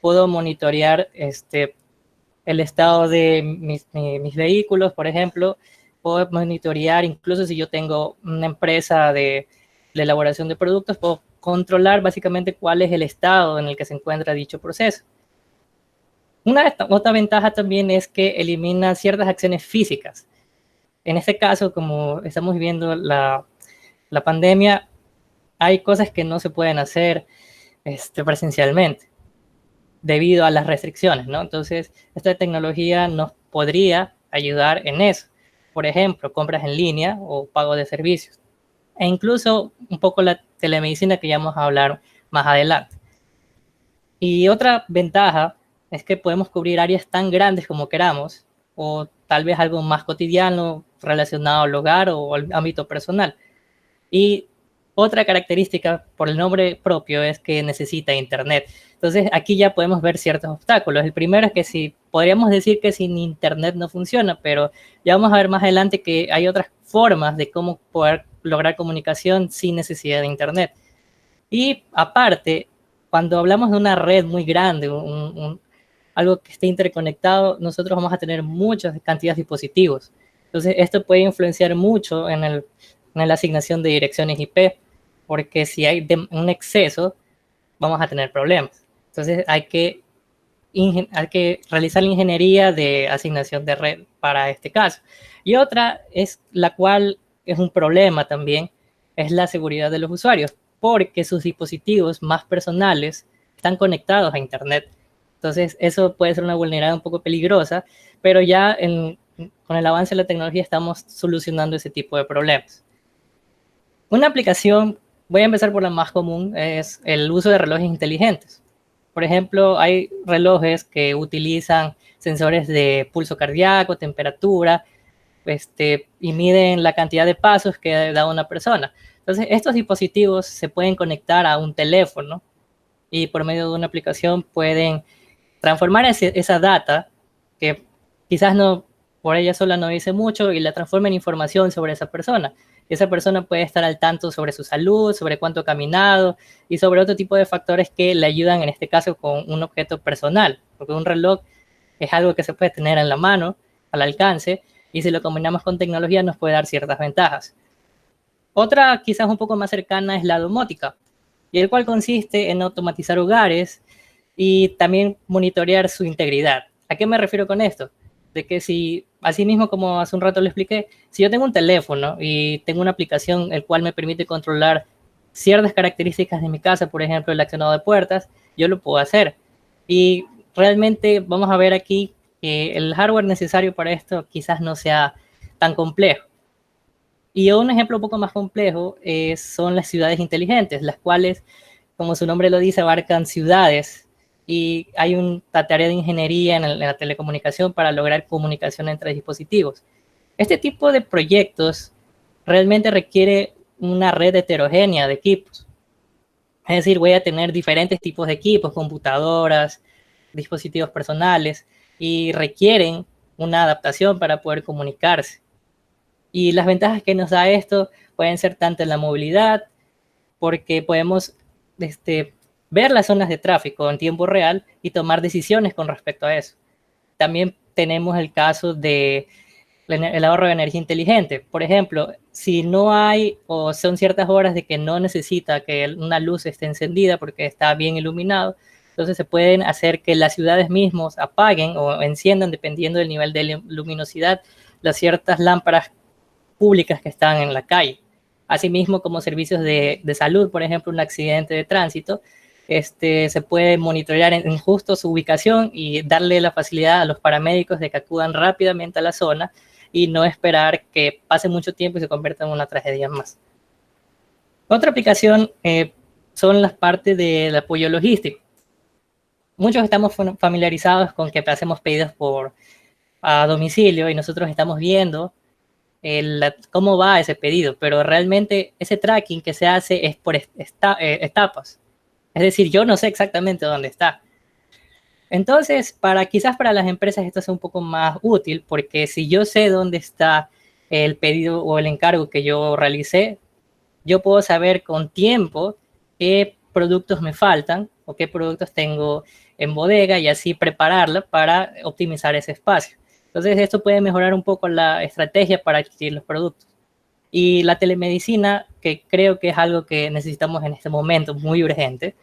puedo monitorear el estado de mis vehículos, por ejemplo. Puedo monitorear, incluso si yo tengo una empresa de elaboración de productos, puedo controlar básicamente cuál es el estado en el que se encuentra dicho proceso. Otra ventaja también es que elimina ciertas acciones físicas. En este caso, como estamos viviendo la pandemia, hay cosas que no se pueden hacer presencialmente debido a las restricciones, ¿no? Entonces, esta tecnología nos podría ayudar en eso. Por ejemplo, compras en línea o pago de servicios. E incluso un poco la telemedicina, que ya vamos a hablar más adelante. Y otra ventaja es que podemos cubrir áreas tan grandes como queramos, o tal vez algo más cotidiano relacionado al hogar o al ámbito personal. Y otra característica por el nombre propio es que necesita internet. Entonces aquí ya podemos ver ciertos obstáculos. El primero es que si podríamos decir que sin internet no funciona, pero ya vamos a ver más adelante que hay otras formas de cómo poder lograr comunicación sin necesidad de internet. Y aparte, cuando hablamos de una red muy grande, algo que esté interconectado, nosotros vamos a tener muchas cantidades de dispositivos. Entonces, esto puede influenciar mucho en la asignación de direcciones IP, porque si hay un exceso, vamos a tener problemas. Entonces, hay que realizar la ingeniería de asignación de red para este caso. Y otra es la cual es un problema también, es la seguridad de los usuarios, porque sus dispositivos más personales están conectados a Internet. Entonces, eso puede ser una vulnerabilidad un poco peligrosa, pero ya con el avance de la tecnología estamos solucionando ese tipo de problemas. Una aplicación, voy a empezar por la más común, es el uso de relojes inteligentes. Por ejemplo, hay relojes que utilizan sensores de pulso cardíaco, temperatura, y miden la cantidad de pasos que da una persona. Entonces, estos dispositivos se pueden conectar a un teléfono y por medio de una aplicación pueden transformar esa data, que quizás no por ella sola no dice mucho, y la transforma en información sobre esa persona. Y esa persona puede estar al tanto sobre su salud, sobre cuánto ha caminado y sobre otro tipo de factores que le ayudan, en este caso, con un objeto personal, porque un reloj es algo que se puede tener en la mano, al alcance, y si lo combinamos con tecnología nos puede dar ciertas ventajas. Otra, quizás un poco más cercana, es la domótica, y el cual consiste en automatizar hogares y también monitorear su integridad. ¿A qué me refiero con esto? De que si, así mismo como hace un rato le expliqué, si yo tengo un teléfono y tengo una aplicación el cual me permite controlar ciertas características de mi casa, por ejemplo, el accionado de puertas, yo lo puedo hacer. Y realmente vamos a ver aquí que el hardware necesario para esto quizás no sea tan complejo. Y un ejemplo un poco más complejo son las ciudades inteligentes, las cuales, como su nombre lo dice, abarcan ciudades, y hay una tarea de ingeniería en la telecomunicación para lograr comunicación entre dispositivos. Este tipo de proyectos realmente requiere una red heterogénea de equipos. Es decir, voy a tener diferentes tipos de equipos, computadoras, dispositivos personales, y requieren una adaptación para poder comunicarse. Y las ventajas que nos da esto pueden ser tanto en la movilidad, porque podemos ver las zonas de tráfico en tiempo real y tomar decisiones con respecto a eso. También tenemos el caso de el ahorro de energía inteligente. Por ejemplo, si no hay o son ciertas horas de que no necesita que una luz esté encendida porque está bien iluminado, entonces se pueden hacer que las ciudades mismos apaguen o enciendan, dependiendo del nivel de luminosidad, las ciertas lámparas públicas que están en la calle. Asimismo, como servicios de salud, por ejemplo, un accidente de tránsito, se puede monitorear en justo su ubicación y darle la facilidad a los paramédicos de que acudan rápidamente a la zona y no esperar que pase mucho tiempo y se convierta en una tragedia más. Otra aplicación son las partes del apoyo logístico. Muchos estamos familiarizados con que hacemos pedidos a domicilio y nosotros estamos viendo cómo va ese pedido, pero realmente ese tracking que se hace es por etapas. Es decir, yo no sé exactamente dónde está. Entonces, quizás para las empresas esto es un poco más útil, porque si yo sé dónde está el pedido o el encargo que yo realicé, yo puedo saber con tiempo qué productos me faltan o qué productos tengo en bodega y así prepararla para optimizar ese espacio. Entonces, esto puede mejorar un poco la estrategia para adquirir los productos. Y la telemedicina, que creo que es algo que necesitamos en este momento muy urgente,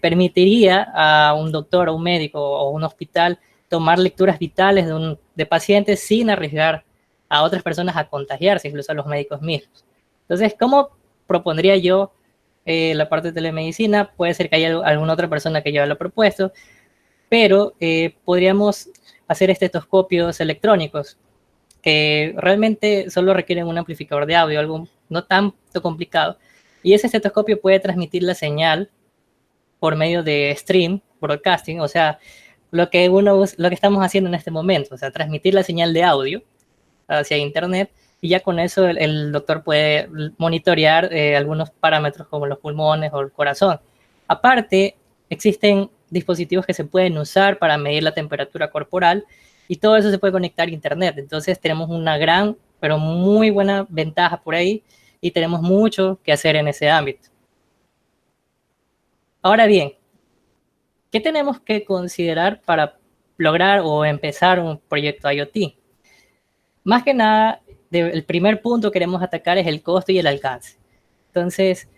permitiría a un doctor o un médico o un hospital tomar lecturas vitales de pacientes sin arriesgar a otras personas a contagiarse, incluso a los médicos mismos. Entonces, ¿cómo propondría yo la parte de telemedicina? Puede ser que haya alguna otra persona que ya lo ha propuesto, pero podríamos hacer estetoscopios electrónicos que realmente solo requieren un amplificador de audio, algo no tanto complicado. Y ese estetoscopio puede transmitir la señal por medio de stream, broadcasting, o sea, lo que estamos haciendo en este momento, o sea, transmitir la señal de audio hacia internet y ya con eso el doctor puede monitorear algunos parámetros como los pulmones o el corazón. Aparte, existen dispositivos que se pueden usar para medir la temperatura corporal y todo eso se puede conectar a internet. Entonces tenemos una gran, pero muy buena ventaja por ahí y tenemos mucho que hacer en ese ámbito. Ahora bien, ¿qué tenemos que considerar para lograr o empezar un proyecto IoT? Más que nada, el primer punto que queremos atacar es el costo y el alcance. Entonces,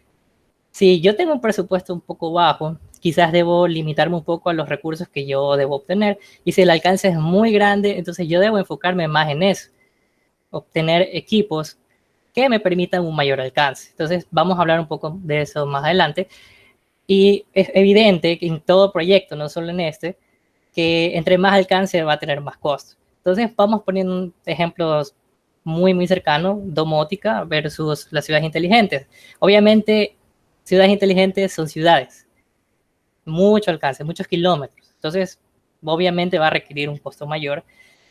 si yo tengo un presupuesto un poco bajo, quizás debo limitarme un poco a los recursos que yo debo obtener. Y si el alcance es muy grande, entonces yo debo enfocarme más en eso, obtener equipos que me permitan un mayor alcance. Entonces, vamos a hablar un poco de eso más adelante. Y es evidente que en todo proyecto, no solo en este, que entre más alcance va a tener más costo. Entonces vamos poniendo ejemplos muy cercanos, domótica versus las ciudades inteligentes. Obviamente, ciudades inteligentes son ciudades, mucho alcance, muchos kilómetros. Entonces, obviamente va a requerir un costo mayor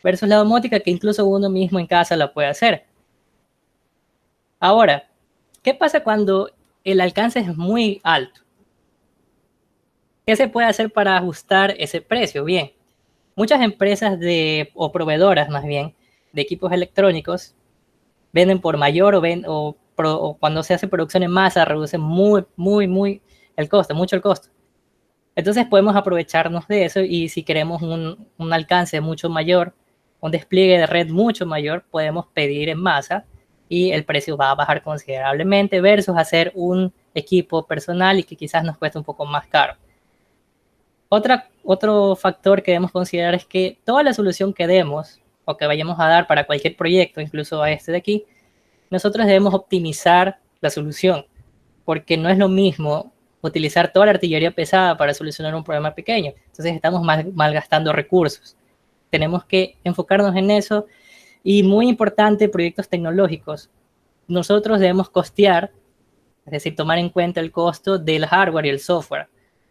versus la domótica que incluso uno mismo en casa la puede hacer. Ahora, ¿qué pasa cuando el alcance es muy alto? ¿Qué se puede hacer para ajustar ese precio? Bien, muchas empresas o proveedoras más bien de equipos electrónicos venden por mayor o cuando se hace producción en masa reducen muy el costo, mucho el costo. Entonces podemos aprovecharnos de eso y si queremos un alcance mucho mayor, un despliegue de red mucho mayor, podemos pedir en masa y el precio va a bajar considerablemente versus hacer un equipo personal y que quizás nos cueste un poco más caro. Otro factor que debemos considerar es que toda la solución que demos o que vayamos a dar para cualquier proyecto, incluso a este de aquí, nosotros debemos optimizar la solución, porque no es lo mismo utilizar toda la artillería pesada para solucionar un problema pequeño. Entonces estamos malgastando recursos. Tenemos que enfocarnos en eso y muy importante, proyectos tecnológicos. Nosotros debemos costear, es decir, tomar en cuenta el costo del hardware y el software,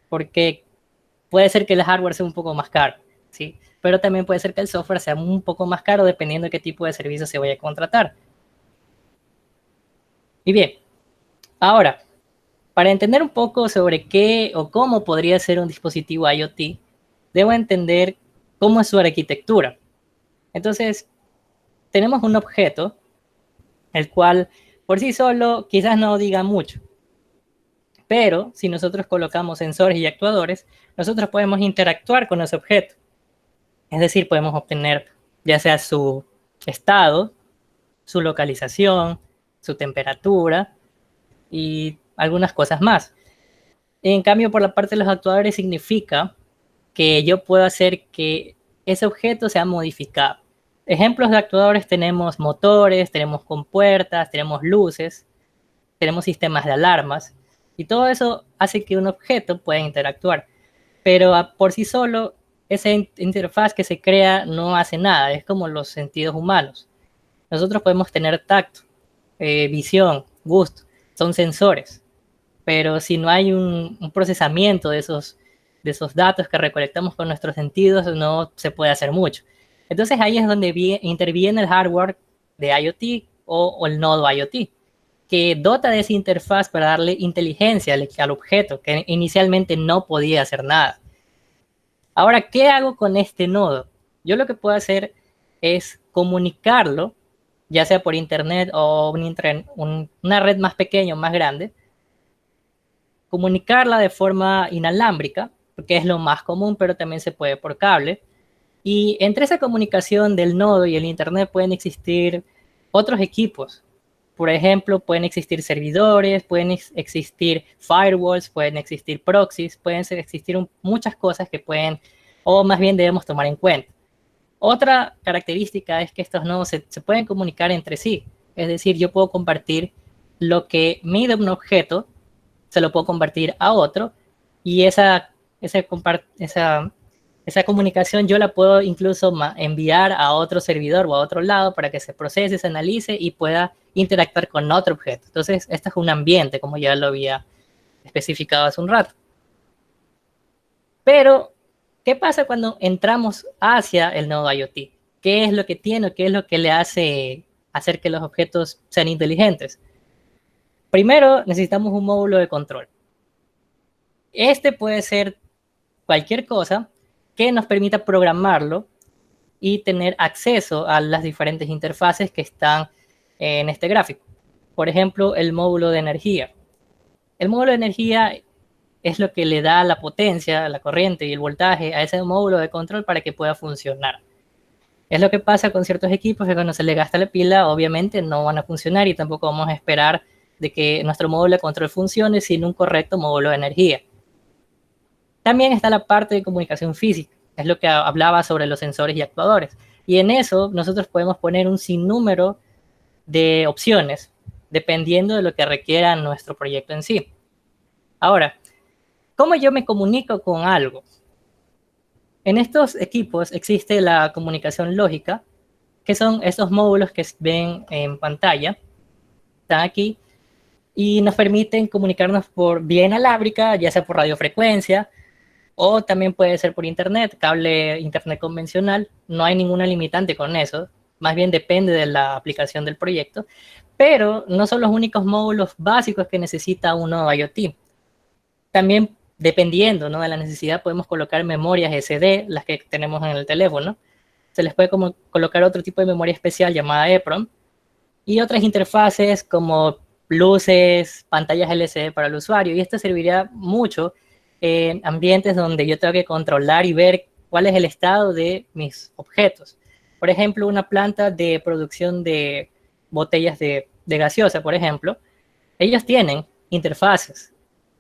porque puede ser que el hardware sea un poco más caro, ¿sí? Pero también puede ser que el software sea un poco más caro dependiendo de qué tipo de servicio se vaya a contratar. Y bien, ahora, para entender un poco sobre qué o cómo podría ser un dispositivo IoT, debo entender cómo es su arquitectura. Entonces, tenemos un objeto, el cual por sí solo quizás no diga mucho, pero si nosotros colocamos sensores y actuadores, nosotros podemos interactuar con ese objeto. Es decir, podemos obtener ya sea su estado, su localización, su temperatura y algunas cosas más. En cambio, por la parte de los actuadores significa que yo puedo hacer que ese objeto sea modificado. Ejemplos de actuadores tenemos motores, tenemos compuertas, tenemos luces, tenemos sistemas de alarmas y todo eso hace que un objeto pueda interactuar. Pero por sí solo, esa interfaz que se crea no hace nada, es como los sentidos humanos. Nosotros podemos tener tacto, visión, gusto, son sensores, pero si no hay un procesamiento de esos datos que recolectamos con nuestros sentidos, no se puede hacer mucho. Entonces ahí es donde interviene el hardware de IoT o el nodo IoT, que dota de esa interfaz para darle inteligencia al objeto, que inicialmente no podía hacer nada. Ahora, ¿qué hago con este nodo? Yo lo que puedo hacer es comunicarlo, ya sea por internet o una red más pequeña o más grande, comunicarla de forma inalámbrica, porque es lo más común, pero también se puede por cable. Y entre esa comunicación del nodo y el Internet pueden existir otros equipos. Por ejemplo, pueden existir servidores, pueden existir firewalls, pueden existir proxies, pueden existir muchas cosas que pueden, o más bien debemos tomar en cuenta. Otra característica es que estos nodos se pueden comunicar entre sí. Es decir, yo puedo compartir lo que mide un objeto, se lo puedo compartir a otro, y esa comunicación yo la puedo incluso enviar a otro servidor o a otro lado para que se procese, se analice y pueda interactuar con otro objeto. Entonces, este es un ambiente, como ya lo había especificado hace un rato. Pero, ¿qué pasa cuando entramos hacia el nodo IoT? ¿Qué es lo que tiene? ¿Qué es lo que le hace hacer que los objetos sean inteligentes? Primero, necesitamos un módulo de control. Este puede ser cualquier cosa que nos permita programarlo y tener acceso a las diferentes interfaces que están en este gráfico. Por ejemplo, el módulo de energía. El módulo de energía es lo que le da la potencia, la corriente y el voltaje a ese módulo de control para que pueda funcionar. Es lo que pasa con ciertos equipos que cuando se le gasta la pila, obviamente no van a funcionar y tampoco vamos a esperar de que nuestro módulo de control funcione sin un correcto módulo de energía. También está la parte de comunicación física, es lo que hablaba sobre los sensores y actuadores. Y en eso nosotros podemos poner un sinnúmero de opciones, dependiendo de lo que requiera nuestro proyecto en sí. Ahora, ¿cómo yo me comunico con algo? En estos equipos existe la comunicación lógica, que son esos módulos que ven en pantalla, están aquí, y nos permiten comunicarnos por vía inalámbrica, ya sea por radiofrecuencia, o también puede ser por internet, cable internet convencional. No hay ninguna limitante con eso, más bien depende de la aplicación del proyecto, pero no son los únicos módulos básicos que necesita uno IoT. También dependiendo, ¿no?, de la necesidad podemos colocar memorias SD, las que tenemos en el teléfono. Se les puede colocar otro tipo de memoria especial llamada EEPROM y otras interfaces como luces, pantallas LCD para el usuario, y esto serviría mucho en ambientes donde yo tengo que controlar y ver cuál es el estado de mis objetos. Por ejemplo, una planta de producción de botellas de gaseosa, por ejemplo, ellos tienen interfaces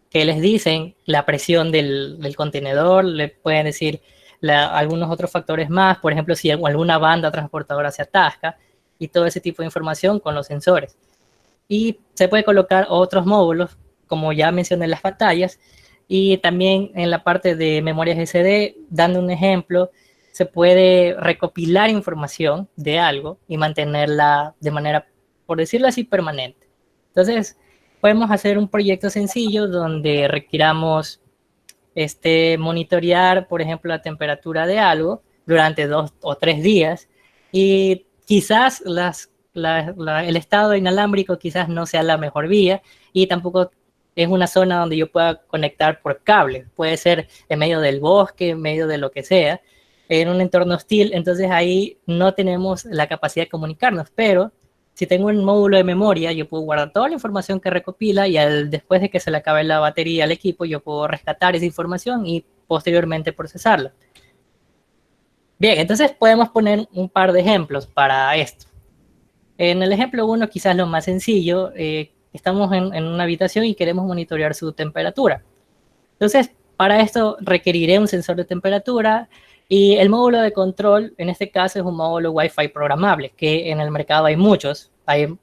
que les dicen la presión del contenedor, le pueden decir algunos otros factores más, por ejemplo, si alguna banda transportadora se atasca, y todo ese tipo de información con los sensores. Y se puede colocar otros módulos, como ya mencioné en las pantallas, y también en la parte de memorias SD, dando un ejemplo, se puede recopilar información de algo y mantenerla de manera, por decirlo así, permanente. Entonces, podemos hacer un proyecto sencillo donde requiramos monitorear, por ejemplo, la temperatura de algo durante 2 o 3 días, y quizás el estado inalámbrico quizás no sea la mejor vía, y tampoco es una zona donde yo pueda conectar por cable. Puede ser en medio del bosque, en medio de lo que sea, en un entorno hostil. Entonces ahí no tenemos la capacidad de comunicarnos, pero si tengo un módulo de memoria, yo puedo guardar toda la información que recopila, y después de que se le acabe la batería al equipo, yo puedo rescatar esa información y posteriormente procesarla. Bien, entonces podemos poner un par de ejemplos para esto. En el ejemplo 1, quizás lo más sencillo, estamos en una habitación y queremos monitorear su temperatura. Entonces, para esto requeriré un sensor de temperatura, y el módulo de control, en este caso, es un módulo Wi-Fi programable, que en el mercado hay muchos, hay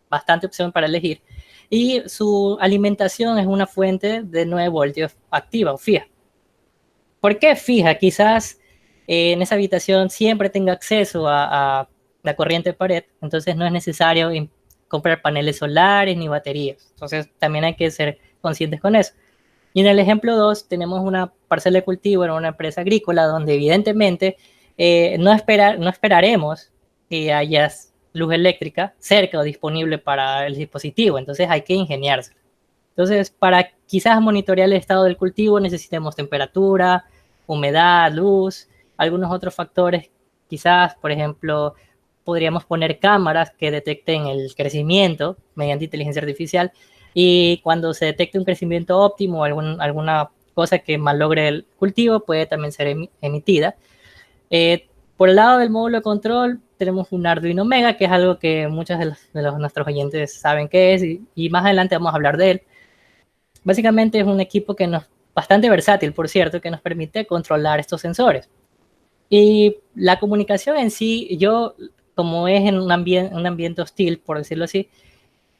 bastante opción para elegir, y su alimentación es una fuente de 9 voltios activa o fija. ¿Por qué fija? Quizás en esa habitación siempre tenga acceso a la corriente de pared, entonces no es necesario comprar paneles solares ni baterías. Entonces también hay que ser conscientes con eso. Y en el ejemplo 2 tenemos una parcela de cultivo en una empresa agrícola donde evidentemente no esperaremos que haya luz eléctrica cerca o disponible para el dispositivo, entonces hay que ingeniarse. Entonces, para quizás monitorear el estado del cultivo necesitemos temperatura, humedad, luz, algunos otros factores. Quizás, por ejemplo, podríamos poner cámaras que detecten el crecimiento mediante inteligencia artificial, y cuando se detecte un crecimiento óptimo o alguna cosa que malogre el cultivo puede también ser emitida. Por el lado del módulo de control, tenemos un Arduino Mega, que es algo que muchos de nuestros oyentes saben qué es, y más adelante vamos a hablar de él. Básicamente es un equipo que bastante versátil, por cierto, que nos permite controlar estos sensores. Y la comunicación en sí, como es en un ambiente hostil, por decirlo así,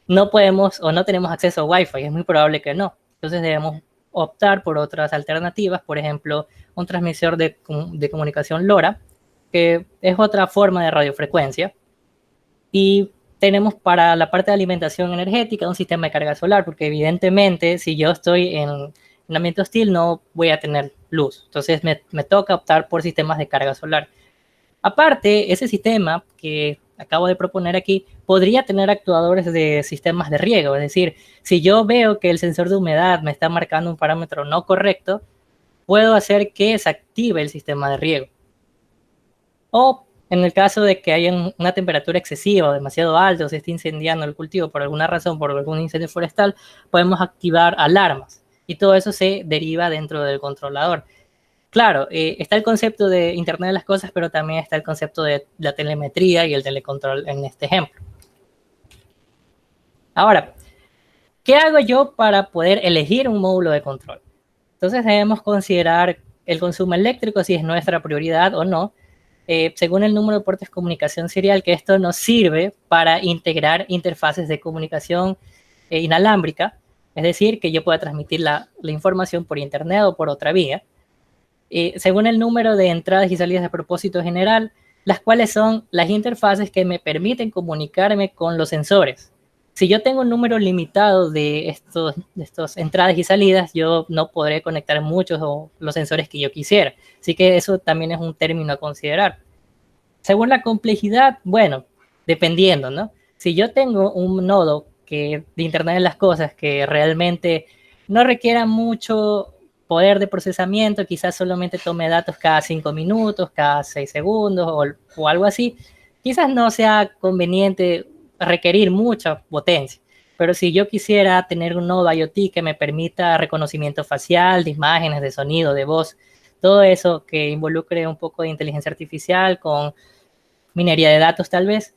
no podemos o no tenemos acceso a Wi-Fi, es muy probable que no. Entonces debemos optar por otras alternativas, por ejemplo, un transmisor de comunicación LoRa, que es otra forma de radiofrecuencia. Y tenemos para la parte de alimentación energética un sistema de carga solar, porque evidentemente si yo estoy en un ambiente hostil no voy a tener luz. Entonces me toca optar por sistemas de carga solar. Aparte, ese sistema que acabo de proponer aquí podría tener actuadores de sistemas de riego. Es decir, si yo veo que el sensor de humedad me está marcando un parámetro no correcto, puedo hacer que se active el sistema de riego. O en el caso de que haya una temperatura excesiva o demasiado alta o se esté incendiando el cultivo por alguna razón, por algún incendio forestal, podemos activar alarmas. Y todo eso se deriva dentro del controlador. Claro, está el concepto de Internet de las Cosas, pero también está el concepto de la telemetría y el telecontrol en este ejemplo. Ahora, ¿qué hago yo para poder elegir un módulo de control? Entonces debemos considerar el consumo eléctrico, si es nuestra prioridad o no, según el número de puertos de comunicación serial, que esto nos sirve para integrar interfaces de comunicación inalámbrica, es decir, que yo pueda transmitir la información por Internet o por otra vía. Según el número de entradas y salidas de propósito general, las cuales son las interfaces que me permiten comunicarme con los sensores. Si yo tengo un número limitado de estos entradas y salidas, yo no podré conectar muchos o los sensores que yo quisiera. Así que eso también es un término a considerar. Según la complejidad, bueno, dependiendo, ¿no? Si yo tengo un nodo de Internet de las Cosas que realmente no requiera mucho poder de procesamiento, quizás solamente tome datos cada 5 minutos, cada 6 segundos o algo así, quizás no sea conveniente requerir mucha potencia. Pero si yo quisiera tener un nodo IoT que me permita reconocimiento facial, de imágenes, de sonido, de voz, todo eso que involucre un poco de inteligencia artificial con minería de datos tal vez,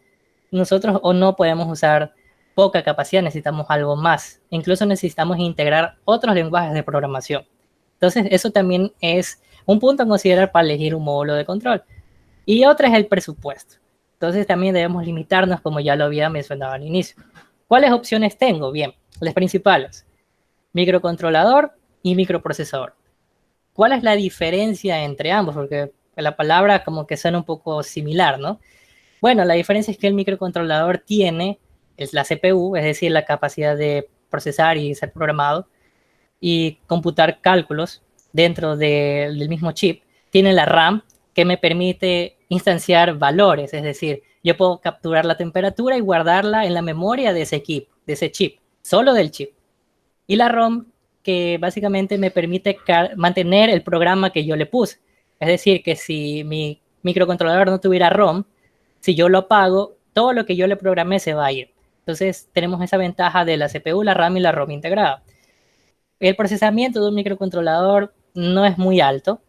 nosotros o no podemos usar poca capacidad, necesitamos algo más. Incluso necesitamos integrar otros lenguajes de programación. Entonces, eso también es un punto a considerar para elegir un módulo de control. Y otra es el presupuesto. Entonces, también debemos limitarnos, como ya lo había mencionado al inicio. ¿Cuáles opciones tengo? Bien, las principales. Microcontrolador y microprocesador. ¿Cuál es la diferencia entre ambos? Porque la palabra como que suena un poco similar, ¿no? Bueno, la diferencia es que el microcontrolador es la CPU, es decir, la capacidad de procesar y ser programado y computar cálculos dentro del mismo chip. Tiene la RAM, que me permite instanciar valores, es decir, yo puedo capturar la temperatura y guardarla en la memoria de ese chip, solo del chip. Y la ROM, que básicamente me permite mantener el programa que yo le puse. Es decir, que si mi microcontrolador no tuviera ROM, si yo lo apago, todo lo que yo le programé se va a ir. Entonces tenemos esa ventaja de la CPU, la RAM y la ROM integrada. El procesamiento de un microcontrolador no es muy alto,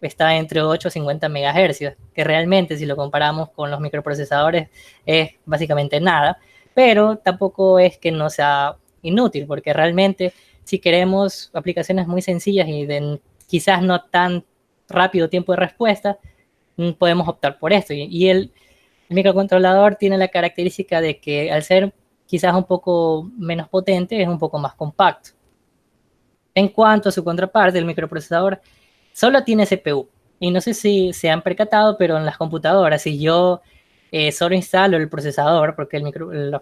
está entre 8 y 50 MHz, que realmente si lo comparamos con los microprocesadores es básicamente nada, pero tampoco es que no sea inútil, porque realmente si queremos aplicaciones muy sencillas y de quizás no tan rápido tiempo de respuesta, podemos optar por esto. Y el microcontrolador tiene la característica de que al ser quizás un poco menos potente, es un poco más compacto. En cuanto a su contraparte, el microprocesador solo tiene CPU. Y no sé si se han percatado, pero en las computadoras, si yo solo instalo el procesador, porque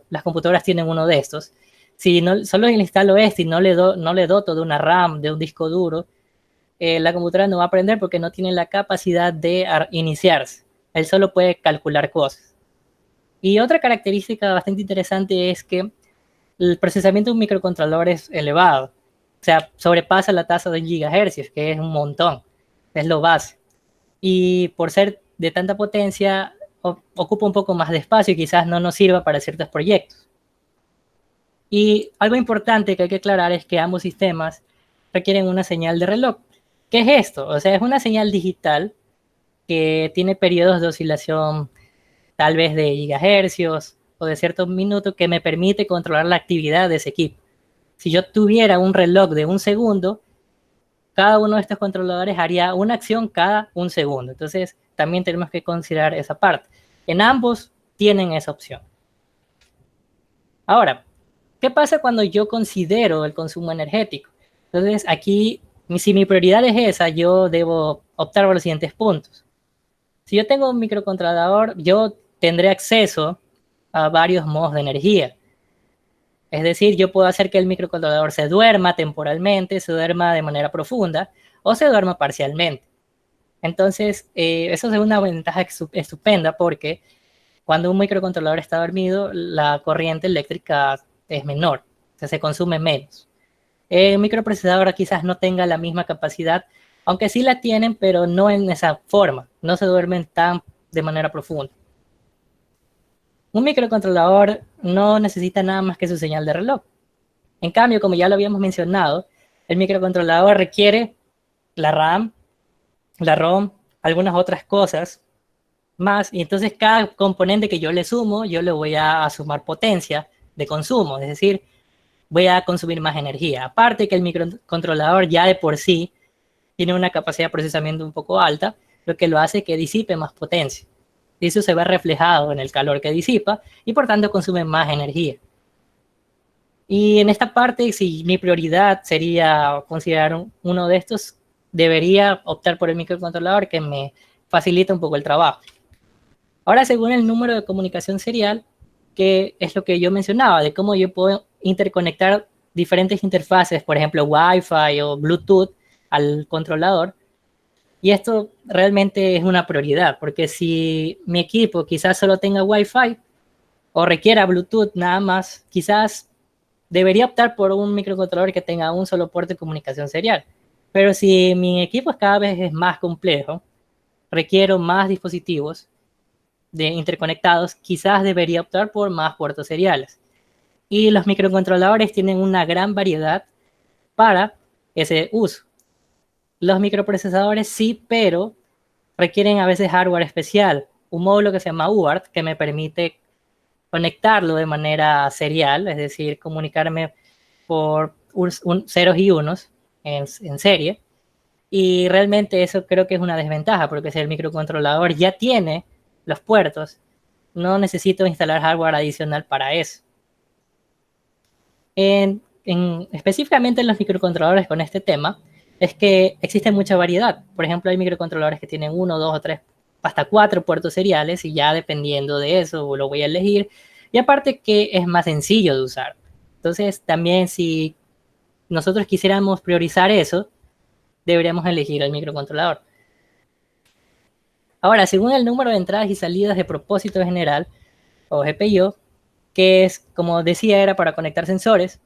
las computadoras tienen uno de estos, si no, solo le instalo este y no le doto de una RAM, de un disco duro, la computadora no va a aprender porque no tiene la capacidad de iniciarse. Él solo puede calcular cosas. Y otra característica bastante interesante es que el procesamiento de un microcontrolador es elevado. O sea, sobrepasa la tasa de gigahercios, que es un montón. Es lo base. Y por ser de tanta potencia, ocupa un poco más de espacio y quizás no nos sirva para ciertos proyectos. Y algo importante que hay que aclarar es que ambos sistemas requieren una señal de reloj. ¿Qué es esto? O sea, es una señal digital que tiene periodos de oscilación tal vez de gigahercios o de ciertos minutos que me permite controlar la actividad de ese equipo. Si yo tuviera un reloj de un segundo, cada uno de estos controladores haría una acción cada un segundo. Entonces, también tenemos que considerar esa parte. En ambos tienen esa opción. Ahora, ¿qué pasa cuando yo considero el consumo energético? Entonces, aquí, si mi prioridad es esa, yo debo optar por los siguientes puntos. Si yo tengo un microcontrolador, yo tendré acceso a varios modos de energía. Es decir, yo puedo hacer que el microcontrolador se duerma temporalmente, se duerma de manera profunda o se duerma parcialmente. Entonces, eso es una ventaja estupenda porque cuando un microcontrolador está dormido, la corriente eléctrica es menor, o sea, se consume menos. El microprocesador quizás no tenga la misma capacidad, aunque sí la tienen, pero no en esa forma, no se duermen tan de manera profunda. Un microcontrolador no necesita nada más que su señal de reloj. En cambio, como ya lo habíamos mencionado, el microcontrolador requiere la RAM, la ROM, algunas otras cosas más, y entonces cada componente que yo le sumo, yo le voy a sumar potencia de consumo, es decir, voy a consumir más energía. Aparte que el microcontrolador ya de por sí tiene una capacidad de procesamiento un poco alta, lo que lo hace es que disipe más potencia. Y eso se ve reflejado en el calor que disipa y por tanto consume más energía. Y en esta parte, si mi prioridad sería considerar uno de estos, debería optar por el microcontrolador que me facilita un poco el trabajo. Ahora, según el número de comunicación serial, que es lo que yo mencionaba, de cómo yo puedo interconectar diferentes interfaces, por ejemplo, Wi-Fi o Bluetooth al controlador. Y esto realmente es una prioridad, porque si mi equipo quizás solo tenga Wi-Fi o requiera Bluetooth nada más, quizás debería optar por un microcontrolador que tenga un solo puerto de comunicación serial. Pero si mi equipo cada vez es más complejo, requiero más dispositivos de interconectados, quizás debería optar por más puertos seriales. Y los microcontroladores tienen una gran variedad para ese uso. Los microprocesadores sí, pero requieren a veces hardware especial. Un módulo que se llama UART que me permite conectarlo de manera serial, es decir, comunicarme por ceros y unos en serie. Y realmente eso creo que es una desventaja, porque si el microcontrolador ya tiene los puertos, no necesito instalar hardware adicional para eso. Específicamente en los microcontroladores con este tema, es que existe mucha variedad. Por ejemplo, hay microcontroladores que tienen uno, dos o tres, hasta cuatro puertos seriales y ya dependiendo de eso lo voy a elegir. Y aparte que es más sencillo de usar. Entonces, también si nosotros quisiéramos priorizar eso, deberíamos elegir el microcontrolador. Ahora, según el número de entradas y salidas de propósito general, o GPIO, que es, como decía, era para conectar sensores,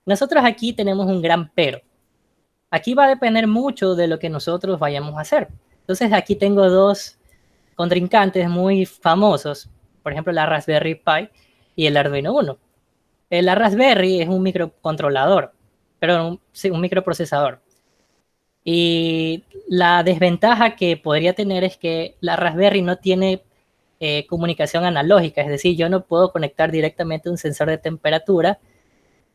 nosotros aquí tenemos un gran pero. Aquí va a depender mucho de lo que nosotros vayamos a hacer. Entonces aquí tengo dos contrincantes muy famosos, por ejemplo la Raspberry Pi y el Arduino Uno. La Raspberry es un microcontrolador, pero un microprocesador. Y la desventaja que podría tener es que la Raspberry no tiene comunicación analógica, es decir, yo no puedo conectar directamente un sensor de temperatura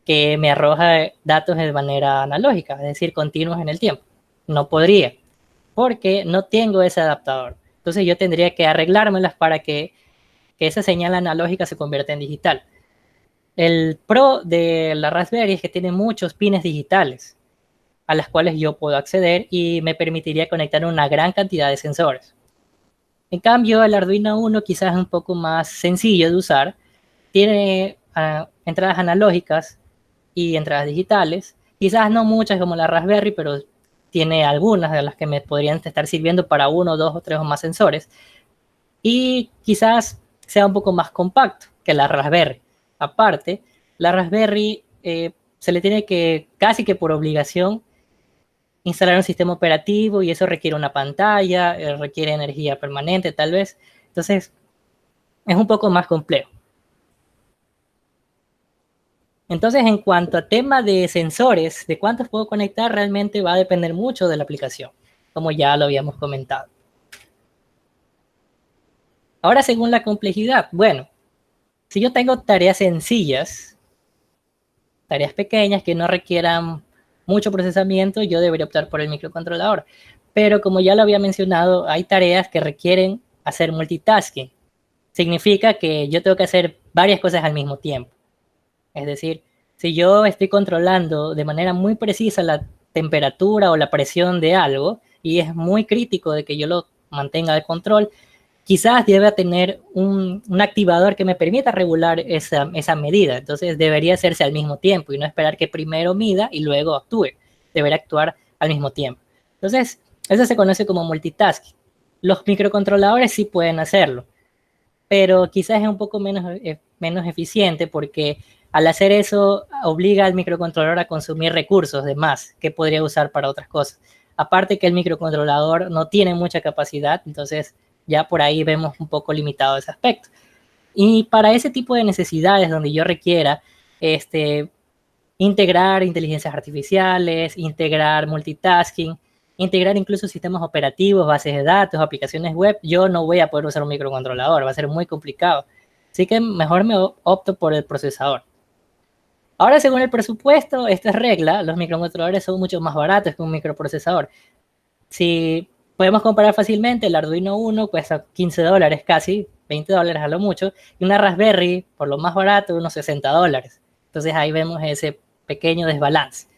que me arroja datos de manera analógica, es decir, continuos en el tiempo. No podría, porque no tengo ese adaptador. Entonces yo tendría que arreglármelas para que esa señal analógica se convierta en digital. El pro de la Raspberry es que tiene muchos pines digitales a las cuales yo puedo acceder y me permitiría conectar una gran cantidad de sensores. En cambio, el Arduino Uno quizás es un poco más sencillo de usar. Tiene entradas analógicas y entradas digitales. Quizás no muchas como la Raspberry, pero tiene algunas de las que me podrían estar sirviendo para uno, dos o tres o más sensores. Y quizás sea un poco más compacto que la Raspberry. Aparte, la Raspberry se le tiene que, casi que por obligación, instalar un sistema operativo y eso requiere una pantalla, requiere energía permanente tal vez. Entonces, es un poco más complejo. Entonces, en cuanto a tema de sensores, de cuántos puedo conectar, realmente va a depender mucho de la aplicación, como ya lo habíamos comentado. Ahora, según la complejidad, bueno, si yo tengo tareas sencillas, tareas pequeñas que no requieran mucho procesamiento, yo debería optar por el microcontrolador. Pero como ya lo había mencionado, hay tareas que requieren hacer multitasking. Significa que yo tengo que hacer varias cosas al mismo tiempo. Es decir, si yo estoy controlando de manera muy precisa la temperatura o la presión de algo y es muy crítico de que yo lo mantenga al control, quizás deba tener un activador que me permita regular esa medida. Entonces debería hacerse al mismo tiempo y no esperar que primero mida y luego actúe. Debería actuar al mismo tiempo. Entonces, eso se conoce como multitasking. Los microcontroladores sí pueden hacerlo, pero quizás es un poco menos eficiente porque al hacer eso obliga al microcontrolador a consumir recursos de más que podría usar para otras cosas. Aparte que el microcontrolador no tiene mucha capacidad, entonces ya por ahí vemos un poco limitado ese aspecto. Y para ese tipo de necesidades donde yo requiera integrar inteligencias artificiales, integrar multitasking, integrar incluso sistemas operativos, bases de datos, aplicaciones web, yo no voy a poder usar un microcontrolador, va a ser muy complicado. Así que mejor me opto por el procesador. Ahora, según el presupuesto, esta es regla, los microcontroladores son mucho más baratos que un microprocesador. Si podemos comparar fácilmente, el Arduino Uno cuesta $15 casi, $20 a lo mucho, y una Raspberry, por lo más barato, unos $60. Entonces ahí vemos ese pequeño desbalance.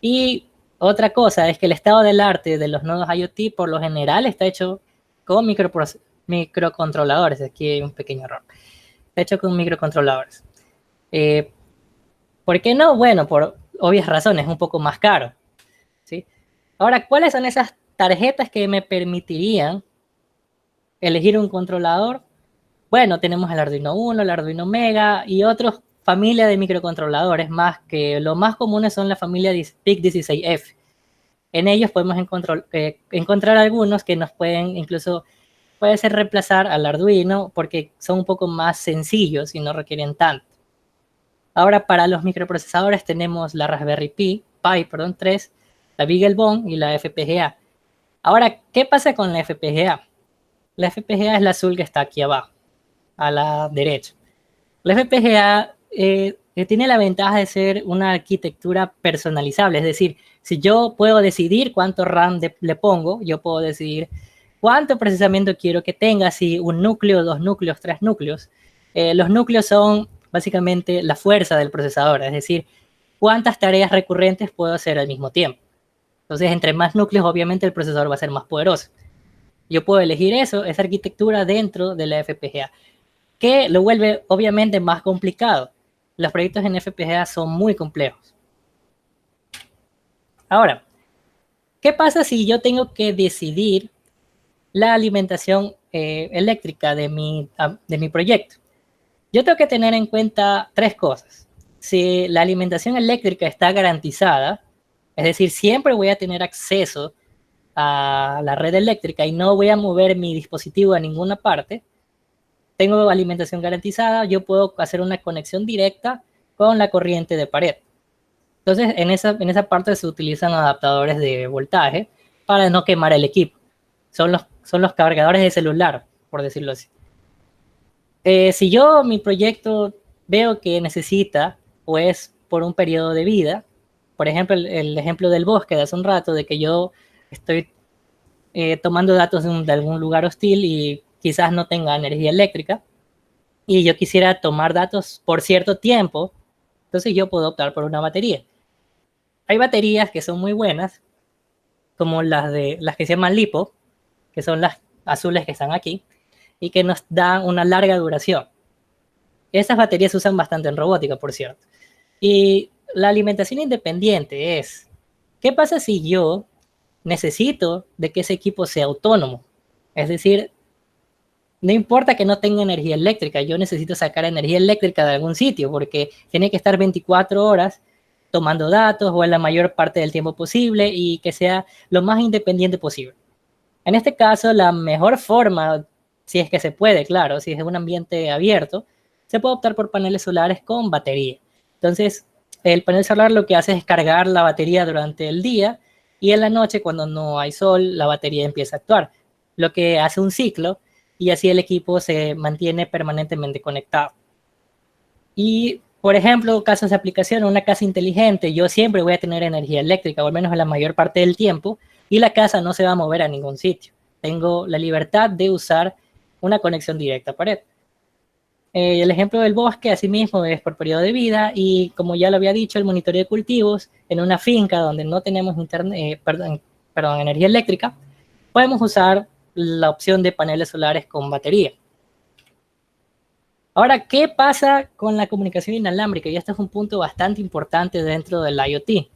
Y otra cosa es que el estado del arte de los nodos IoT por lo general está hecho con microcontroladores. Aquí hay un pequeño error. Está hecho con microcontroladores. Eh, ¿Por qué no? Bueno, por obvias razones, es un poco más caro. ¿Sí? Ahora, ¿cuáles son esas tarjetas que me permitirían elegir un controlador? Bueno, tenemos el Arduino Uno, el Arduino Mega y otros familia de microcontroladores más que lo más comunes son la familia PIC16F. En ellos podemos encontrar algunos que nos pueden incluso, puede ser reemplazar al Arduino porque son un poco más sencillos y no requieren tanto. Ahora para los microprocesadores tenemos la Raspberry Pi 3, la BeagleBone y la FPGA. Ahora, ¿qué pasa con la FPGA? La FPGA es la azul que está aquí abajo, a la derecha. La FPGA tiene la ventaja de ser una arquitectura personalizable, es decir, si yo puedo decidir cuánto RAM le pongo, yo puedo decidir cuánto procesamiento quiero que tenga, si un núcleo, dos núcleos, tres núcleos. Los núcleos son básicamente la fuerza del procesador, es decir, cuántas tareas recurrentes puedo hacer al mismo tiempo. Entonces, entre más núcleos, obviamente el procesador va a ser más poderoso. Yo puedo elegir eso, esa arquitectura dentro de la FPGA, que lo vuelve obviamente más complicado. Los proyectos en FPGA son muy complejos. Ahora, ¿qué pasa si yo tengo que decidir la alimentación eléctrica de mi proyecto? Yo tengo que tener en cuenta tres cosas. Si la alimentación eléctrica está garantizada, es decir, siempre voy a tener acceso a la red eléctrica y no voy a mover mi dispositivo a ninguna parte, tengo alimentación garantizada, yo puedo hacer una conexión directa con la corriente de pared. Entonces, en esa parte se utilizan adaptadores de voltaje para no quemar el equipo. Son los cargadores de celular, por decirlo así. Si yo mi proyecto veo que necesita, pues por un periodo de vida, por ejemplo, el ejemplo del bosque de hace un rato, de que yo estoy tomando datos de algún lugar hostil y quizás no tenga energía eléctrica, y yo quisiera tomar datos por cierto tiempo, entonces yo puedo optar por una batería. Hay baterías que son muy buenas, como las que se llaman LiPo, que son las azules que están aquí, y que nos dan una larga duración. Esas baterías se usan bastante en robótica, por cierto. Y la alimentación independiente es, ¿qué pasa si yo necesito de que ese equipo sea autónomo? Es decir, no importa que no tenga energía eléctrica, yo necesito sacar energía eléctrica de algún sitio porque tiene que estar 24 horas tomando datos o en la mayor parte del tiempo posible y que sea lo más independiente posible. En este caso, la mejor forma, si es que se puede, claro, si es un ambiente abierto, se puede optar por paneles solares con batería. Entonces, el panel solar lo que hace es cargar la batería durante el día y en la noche, cuando no hay sol, la batería empieza a actuar, lo que hace un ciclo y así el equipo se mantiene permanentemente conectado. Y, por ejemplo, casos de aplicación, una casa inteligente, yo siempre voy a tener energía eléctrica, o al menos la mayor parte del tiempo, y la casa no se va a mover a ningún sitio. Tengo la libertad de usar una conexión directa a pared. El ejemplo del bosque, asimismo, es por periodo de vida y, como ya lo había dicho, el monitoreo de cultivos en una finca donde no tenemos energía eléctrica, podemos usar la opción de paneles solares con batería. Ahora, ¿qué pasa con la comunicación inalámbrica? Y este es un punto bastante importante dentro del IoT.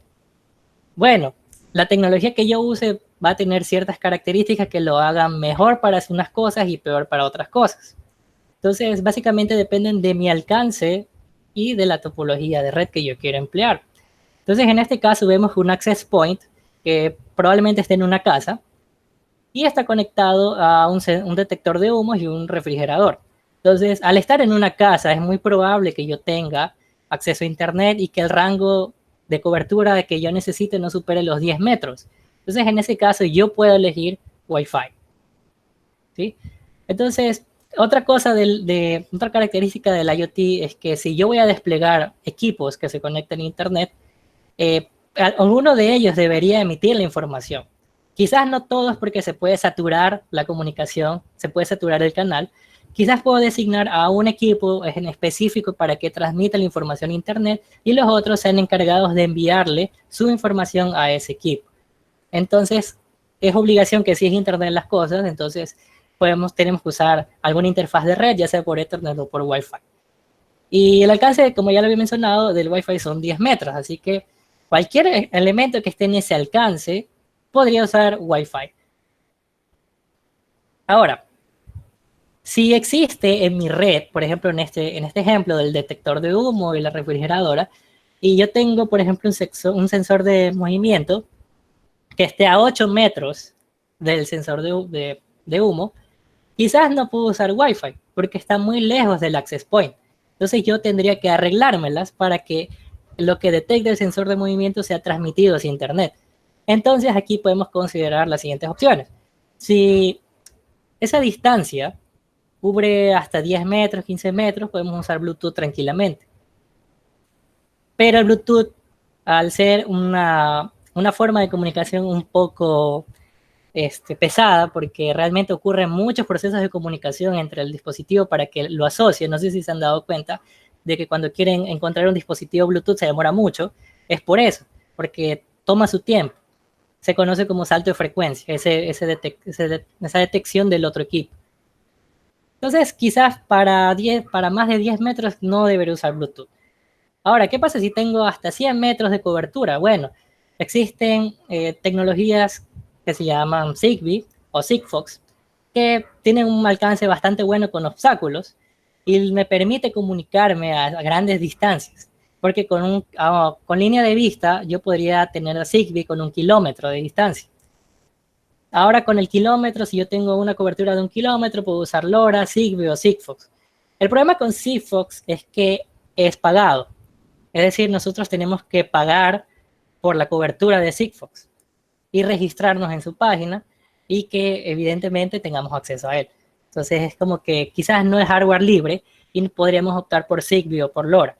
Bueno, la tecnología que yo use va a tener ciertas características que lo hagan mejor para hacer unas cosas y peor para otras cosas. Entonces, básicamente dependen de mi alcance y de la topología de red que yo quiero emplear. Entonces, en este caso vemos un access point que probablemente esté en una casa y está conectado a un detector de humos y un refrigerador. Entonces, al estar en una casa, es muy probable que yo tenga acceso a Internet y que el rango de cobertura de que yo necesite no supere los 10 metros. Entonces, en ese caso, yo puedo elegir Wi-Fi. ¿Sí? Entonces, otra característica del IoT es que si yo voy a desplegar equipos que se conecten a Internet, alguno de ellos debería emitir la información. Quizás no todos porque se puede saturar la comunicación, se puede saturar el canal. Quizás puedo designar a un equipo en específico para que transmita la información a Internet y los otros sean encargados de enviarle su información a ese equipo. Entonces, es obligación que si es Internet las cosas, entonces tenemos que usar alguna interfaz de red, ya sea por Ethernet o por Wi-Fi. Y el alcance, como ya lo había mencionado, del Wi-Fi son 10 metros, así que cualquier elemento que esté en ese alcance podría usar Wi-Fi. Ahora, si existe en mi red, por ejemplo, en este ejemplo del detector de humo y la refrigeradora, y yo tengo, por ejemplo, un sensor de movimiento que esté a 8 metros del sensor de humo, quizás no puedo usar Wi-Fi porque está muy lejos del access point. Entonces yo tendría que arreglármelas para que lo que detecte el sensor de movimiento sea transmitido hacia Internet. Entonces aquí podemos considerar las siguientes opciones. Si esa distancia cubre hasta 10 metros, 15 metros, podemos usar Bluetooth tranquilamente. Pero el Bluetooth, al ser una forma de comunicación un poco pesada, porque realmente ocurren muchos procesos de comunicación entre el dispositivo para que lo asocie. No sé si se han dado cuenta de que cuando quieren encontrar un dispositivo Bluetooth se demora mucho. Es por eso, porque toma su tiempo. Se conoce como salto de frecuencia, esa detección del otro equipo. Entonces, quizás para más de 10 metros no debería usar Bluetooth. Ahora, ¿qué pasa si tengo hasta 100 metros de cobertura? Bueno, existen tecnologías que se llaman Zigbee o Sigfox, que tienen un alcance bastante bueno con obstáculos y me permite comunicarme a grandes distancias, porque con línea de vista yo podría tener Zigbee con 1 kilómetro de distancia. Ahora con el kilómetro, si yo tengo una cobertura de 1 kilómetro, puedo usar LoRa, Zigbee o Sigfox. El problema con Sigfox es que es pagado. Es decir, nosotros tenemos que pagar por la cobertura de Sigfox y registrarnos en su página y que evidentemente tengamos acceso a él. Entonces es como que quizás no es hardware libre y podríamos optar por Zigbee o por LoRa.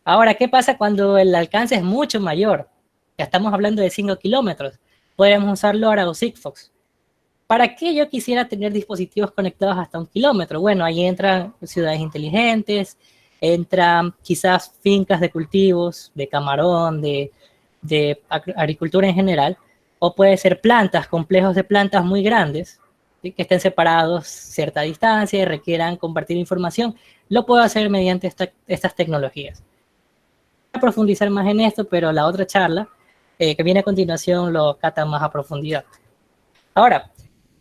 Ahora, ¿qué pasa cuando el alcance es mucho mayor? Ya estamos hablando de 5 kilómetros. Podríamos usar LoRa o Sigfox. ¿Para qué yo quisiera tener dispositivos conectados hasta 1 kilómetro? Bueno, ahí entran ciudades inteligentes, entran quizás fincas de cultivos, de camarón, de agricultura en general, o puede ser plantas, complejos de plantas muy grandes, ¿sí? Que estén separados cierta distancia y requieran compartir información. Lo puedo hacer mediante estas tecnologías. Voy a profundizar más en esto, pero la otra charla que viene a continuación lo cata más a profundidad. Ahora,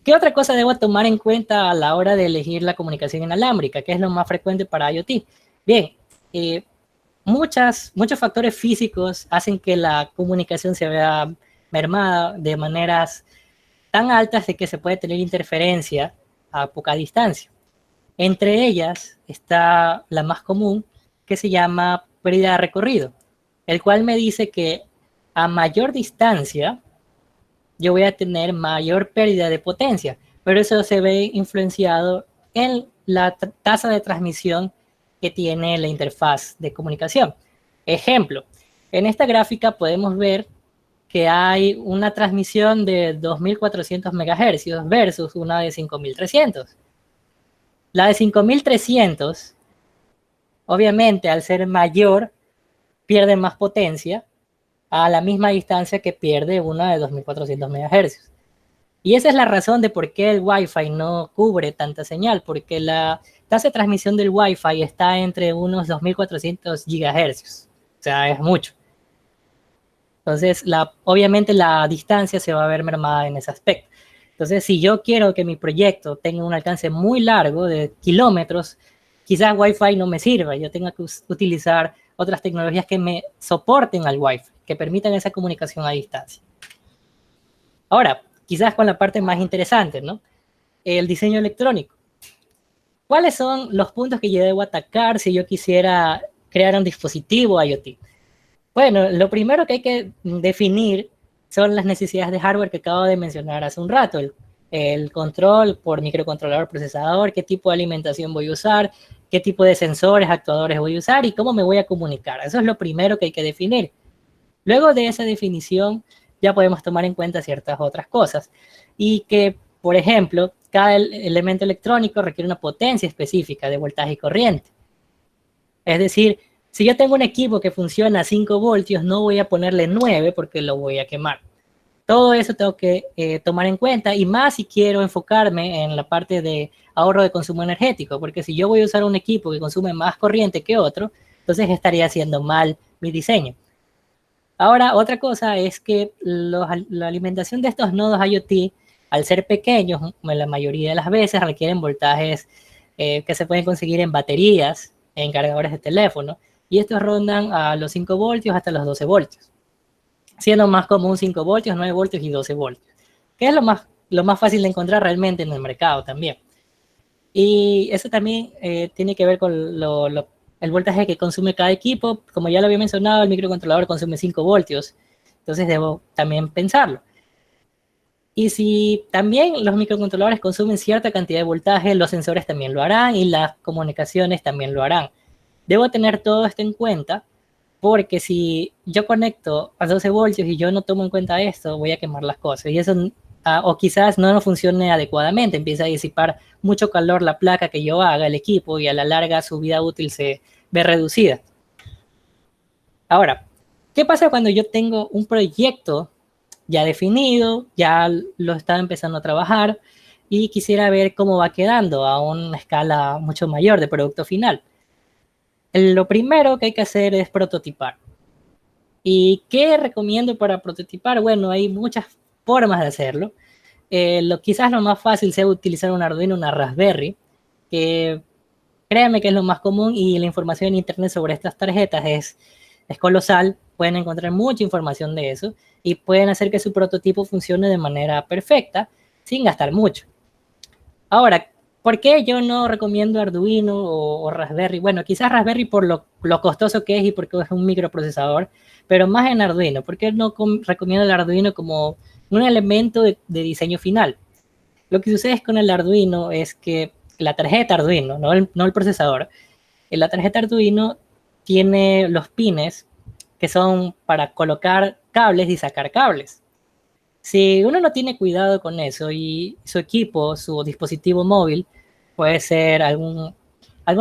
¿qué otra cosa debo tomar en cuenta a la hora de elegir la comunicación inalámbrica? ¿Qué es lo más frecuente para IoT? Bien, muchos factores físicos hacen que la comunicación se vea mermada de maneras tan altas de que se puede tener interferencia a poca distancia. Entre ellas está la más común, que se llama pérdida de recorrido, el cual me dice que a mayor distancia yo voy a tener mayor pérdida de potencia, pero eso se ve influenciado en la tasa de transmisión que tiene la interfaz de comunicación. Ejemplo, en esta gráfica podemos ver que hay una transmisión de 2400 MHz versus una de 5300. La de 5300, obviamente, al ser mayor, pierde más potencia a la misma distancia que pierde una de 2400 MHz. Y esa es la razón de por qué el Wi-Fi no cubre tanta señal, porque la tasa de transmisión del Wi-Fi está entre unos 2400 GHz. O sea, es mucho. Entonces, obviamente la distancia se va a ver mermada en ese aspecto. Entonces, si yo quiero que mi proyecto tenga un alcance muy largo de kilómetros, quizás Wi-Fi no me sirva. Yo tenga que utilizar otras tecnologías que me soporten al Wi-Fi, que permitan esa comunicación a distancia. Ahora, quizás con la parte más interesante, ¿no? El diseño electrónico. ¿Cuáles son los puntos que yo debo atacar si yo quisiera crear un dispositivo IoT? Bueno, lo primero que hay que definir son las necesidades de hardware que acabo de mencionar hace un rato. El control por microcontrolador procesador, qué tipo de alimentación voy a usar, qué tipo de sensores, actuadores voy a usar y cómo me voy a comunicar. Eso es lo primero que hay que definir. Luego de esa definición, ya podemos tomar en cuenta ciertas otras cosas. Y que, por ejemplo, cada elemento electrónico requiere una potencia específica de voltaje y corriente. Es decir, si yo tengo un equipo que funciona a 5 voltios, no voy a ponerle 9 porque lo voy a quemar. Todo eso tengo que tomar en cuenta, y más si quiero enfocarme en la parte de ahorro de consumo energético, porque si yo voy a usar un equipo que consume más corriente que otro, entonces estaría haciendo mal mi diseño. Ahora, otra cosa es que la alimentación de estos nodos IoT, al ser pequeños, la mayoría de las veces requieren voltajes que se pueden conseguir en baterías, en cargadores de teléfono, y estos rondan a los 5 voltios hasta los 12 voltios, siendo más común 5 voltios, 9 voltios y 12 voltios, que es lo más fácil de encontrar realmente en el mercado también. Y eso también tiene que ver con el voltaje que consume cada equipo. Como ya lo había mencionado, el microcontrolador consume 5 voltios, entonces debo también pensarlo. Y si también los microcontroladores consumen cierta cantidad de voltaje, los sensores también lo harán y las comunicaciones también lo harán. Debo tener todo esto en cuenta, porque si yo conecto a 12 voltios y yo no tomo en cuenta esto, voy a quemar las cosas. Y eso, o quizás no funcione adecuadamente, empieza a disipar mucho calor la placa que yo haga, el equipo, y a la larga su vida útil se ve reducida. Ahora, ¿qué pasa cuando yo tengo un proyecto ya definido, ya lo estaba empezando a trabajar y quisiera ver cómo va quedando a una escala mucho mayor de producto final? Lo primero que hay que hacer es prototipar. ¿Y qué recomiendo para prototipar? Bueno, hay muchas formas de hacerlo. Quizás lo más fácil sea utilizar un Arduino, una Raspberry, que créanme que es lo más común, y la información en internet sobre estas tarjetas es colosal. Pueden encontrar mucha información de eso y pueden hacer que su prototipo funcione de manera perfecta sin gastar mucho. Ahora, ¿por qué yo no recomiendo Arduino o Raspberry? Bueno, quizás Raspberry por lo costoso que es y porque es un microprocesador, pero más en Arduino. ¿Por qué no recomiendo el Arduino como un elemento de diseño final? Lo que sucede con el Arduino es que la tarjeta Arduino, no el procesador, la tarjeta Arduino tiene los pines que son para colocar cables y sacar cables. Si uno no tiene cuidado con eso y su equipo, su dispositivo móvil, puede ser algún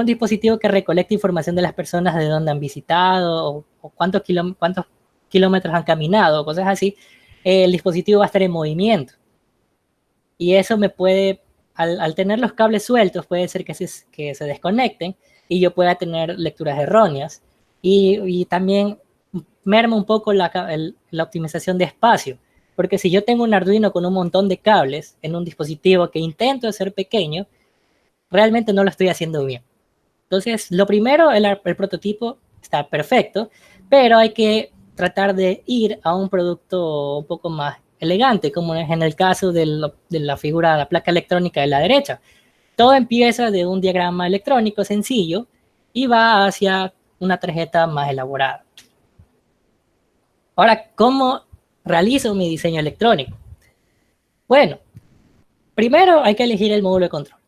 dispositivo que recolecte información de las personas, de dónde han visitado o cuántos kilómetros han caminado, cosas así, el dispositivo va a estar en movimiento. Y eso me puede, al tener los cables sueltos, puede ser que se desconecten y yo pueda tener lecturas erróneas. Y también merma un poco la optimización de espacio. Porque si yo tengo un Arduino con un montón de cables en un dispositivo que intento hacer pequeño, realmente no lo estoy haciendo bien. Entonces, lo primero, el prototipo está perfecto, pero hay que tratar de ir a un producto un poco más elegante, como es en el caso de la figura de la placa electrónica de la derecha. Todo empieza de un diagrama electrónico sencillo y va hacia una tarjeta más elaborada. Ahora, ¿cómo realizo mi diseño electrónico? Bueno, primero hay que elegir el módulo de control.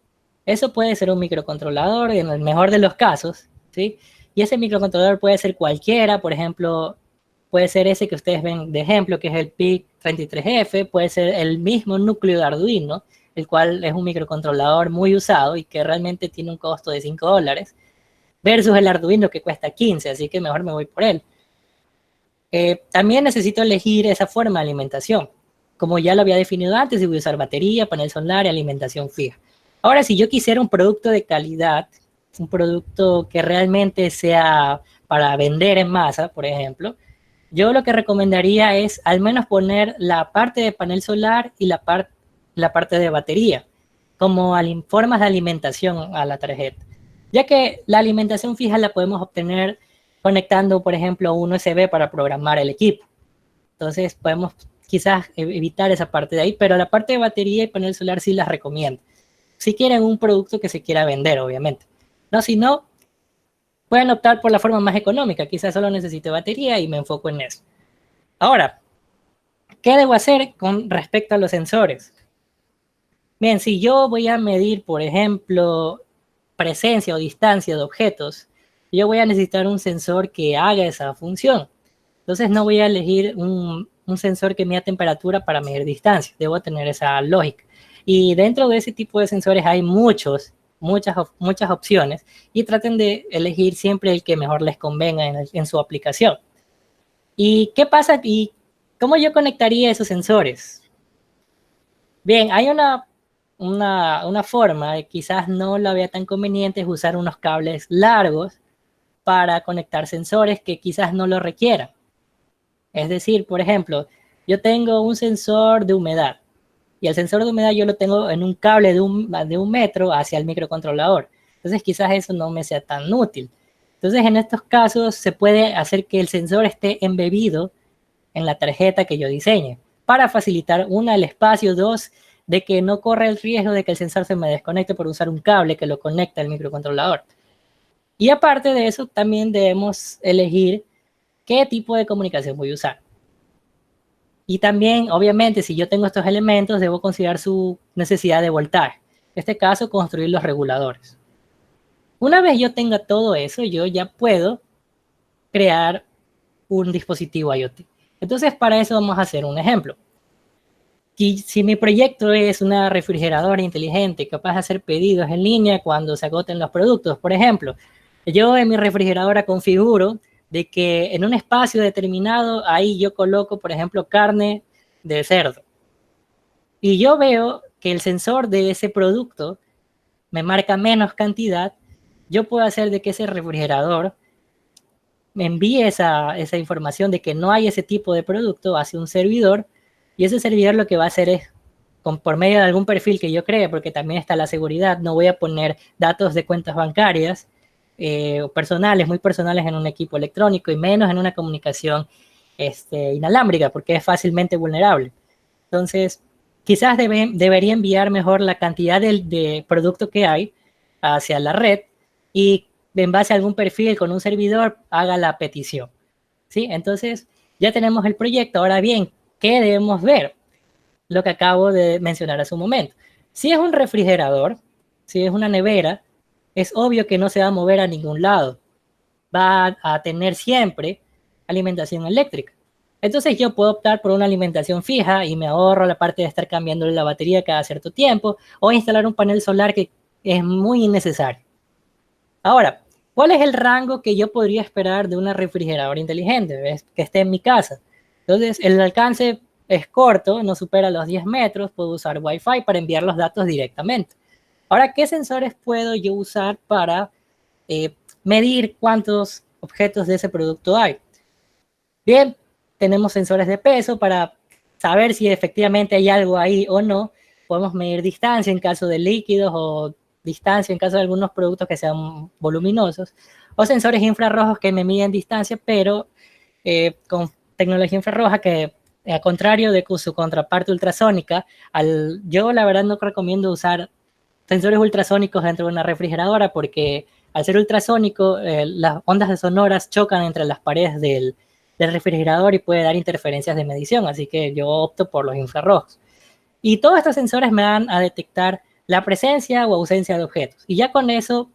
Eso puede ser un microcontrolador en el mejor de los casos, ¿sí? Y ese microcontrolador puede ser cualquiera, por ejemplo, puede ser ese que ustedes ven de ejemplo, que es el PIC33F, puede ser el mismo núcleo de Arduino, el cual es un microcontrolador muy usado y que realmente tiene un costo de $5, versus el Arduino que cuesta 15, así que mejor me voy por él. También necesito elegir esa forma de alimentación. Como ya lo había definido antes, voy a usar batería, panel solar y alimentación fija. Ahora, si yo quisiera un producto de calidad, un producto que realmente sea para vender en masa, por ejemplo, yo lo que recomendaría es al menos poner la parte de panel solar y la parte de batería como formas de alimentación a la tarjeta, ya que la alimentación fija la podemos obtener conectando, por ejemplo, un USB para programar el equipo. Entonces podemos quizás evitar esa parte de ahí, pero la parte de batería y panel solar sí las recomiendo. Si quieren un producto que se quiera vender, obviamente. No, si no, pueden optar por la forma más económica. Quizás solo necesite batería y me enfoco en eso. Ahora, ¿qué debo hacer con respecto a los sensores? Bien, si yo voy a medir, por ejemplo, presencia o distancia de objetos, yo voy a necesitar un sensor que haga esa función. Entonces no voy a elegir un sensor que mida temperatura para medir distancia. Debo tener esa lógica. Y dentro de ese tipo de sensores hay muchas opciones y traten de elegir siempre el que mejor les convenga en su aplicación. ¿Y qué pasa? ¿Y cómo yo conectaría esos sensores? Bien, hay una forma, quizás no la vea tan conveniente, es usar unos cables largos para conectar sensores que quizás no lo requieran. Es decir, por ejemplo, yo tengo un sensor de humedad y el sensor de humedad yo lo tengo en un cable de un metro hacia el microcontrolador. Entonces quizás eso no me sea tan útil. Entonces en estos casos se puede hacer que el sensor esté embebido en la tarjeta que yo diseñe para facilitar, una, el espacio, dos, de que no corra el riesgo de que el sensor se me desconecte por usar un cable que lo conecta al microcontrolador. Y aparte de eso, también debemos elegir qué tipo de comunicación voy a usar. Y también, obviamente, si yo tengo estos elementos, debo considerar su necesidad de voltaje. En este caso, construir los reguladores. Una vez yo tenga todo eso, yo ya puedo crear un dispositivo IoT. Entonces, para eso vamos a hacer un ejemplo. Si mi proyecto es una refrigeradora inteligente capaz de hacer pedidos en línea cuando se agoten los productos, por ejemplo, yo en mi refrigeradora configuro de que en un espacio determinado ahí yo coloco, por ejemplo, carne de cerdo. Y yo veo que el sensor de ese producto me marca menos cantidad, yo puedo hacer de que ese refrigerador me envíe esa información de que no hay ese tipo de producto hacia un servidor, y ese servidor lo que va a hacer es, por medio de algún perfil que yo cree, porque también está la seguridad, no voy a poner datos de cuentas bancarias personales, muy personales en un equipo electrónico y menos en una comunicación inalámbrica, porque es fácilmente vulnerable. Entonces, quizás debería enviar mejor la cantidad de producto que hay hacia la red y en base a algún perfil con un servidor haga la petición. ¿Sí? Entonces, ya tenemos el proyecto. Ahora bien, ¿qué debemos ver? Lo que acabo de mencionar hace un momento. Si es un refrigerador, si es una nevera, es obvio que no se va a mover a ningún lado. Va a tener siempre alimentación eléctrica. Entonces yo puedo optar por una alimentación fija y me ahorro la parte de estar cambiando la batería cada cierto tiempo o instalar un panel solar que es muy innecesario. Ahora, ¿cuál es el rango que yo podría esperar de una refrigeradora inteligente? Es que esté en mi casa. Entonces, el alcance es corto, no supera los 10 metros, puedo usar Wi-Fi para enviar los datos directamente. Ahora, ¿qué sensores puedo yo usar para medir cuántos objetos de ese producto hay? Bien, tenemos sensores de peso para saber si efectivamente hay algo ahí o no. Podemos medir distancia en caso de líquidos o distancia en caso de algunos productos que sean voluminosos. O sensores infrarrojos que me miden distancia, pero con tecnología infrarroja que, al contrario de su contraparte ultrasónica, yo la verdad no recomiendo usar sensores ultrasónicos dentro de una refrigeradora porque al ser ultrasónico, las ondas sonoras chocan entre las paredes del refrigerador y puede dar interferencias de medición, así que yo opto por los infrarrojos. Y todos estos sensores me van a detectar la presencia o ausencia de objetos. Y ya con eso,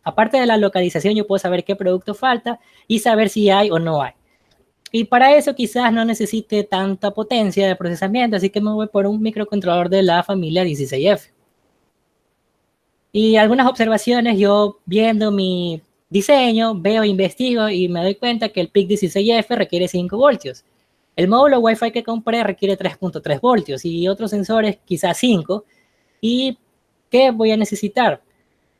aparte de la localización, yo puedo saber qué producto falta y saber si hay o no hay. Y para eso quizás no necesite tanta potencia de procesamiento, así que me voy por un microcontrolador de la familia 16F. Y algunas observaciones, yo viendo mi diseño, veo, investigo y me doy cuenta que el PIC 16F requiere 5 voltios. El módulo Wi-Fi que compré requiere 3.3 voltios y otros sensores quizás 5. ¿Y qué voy a necesitar?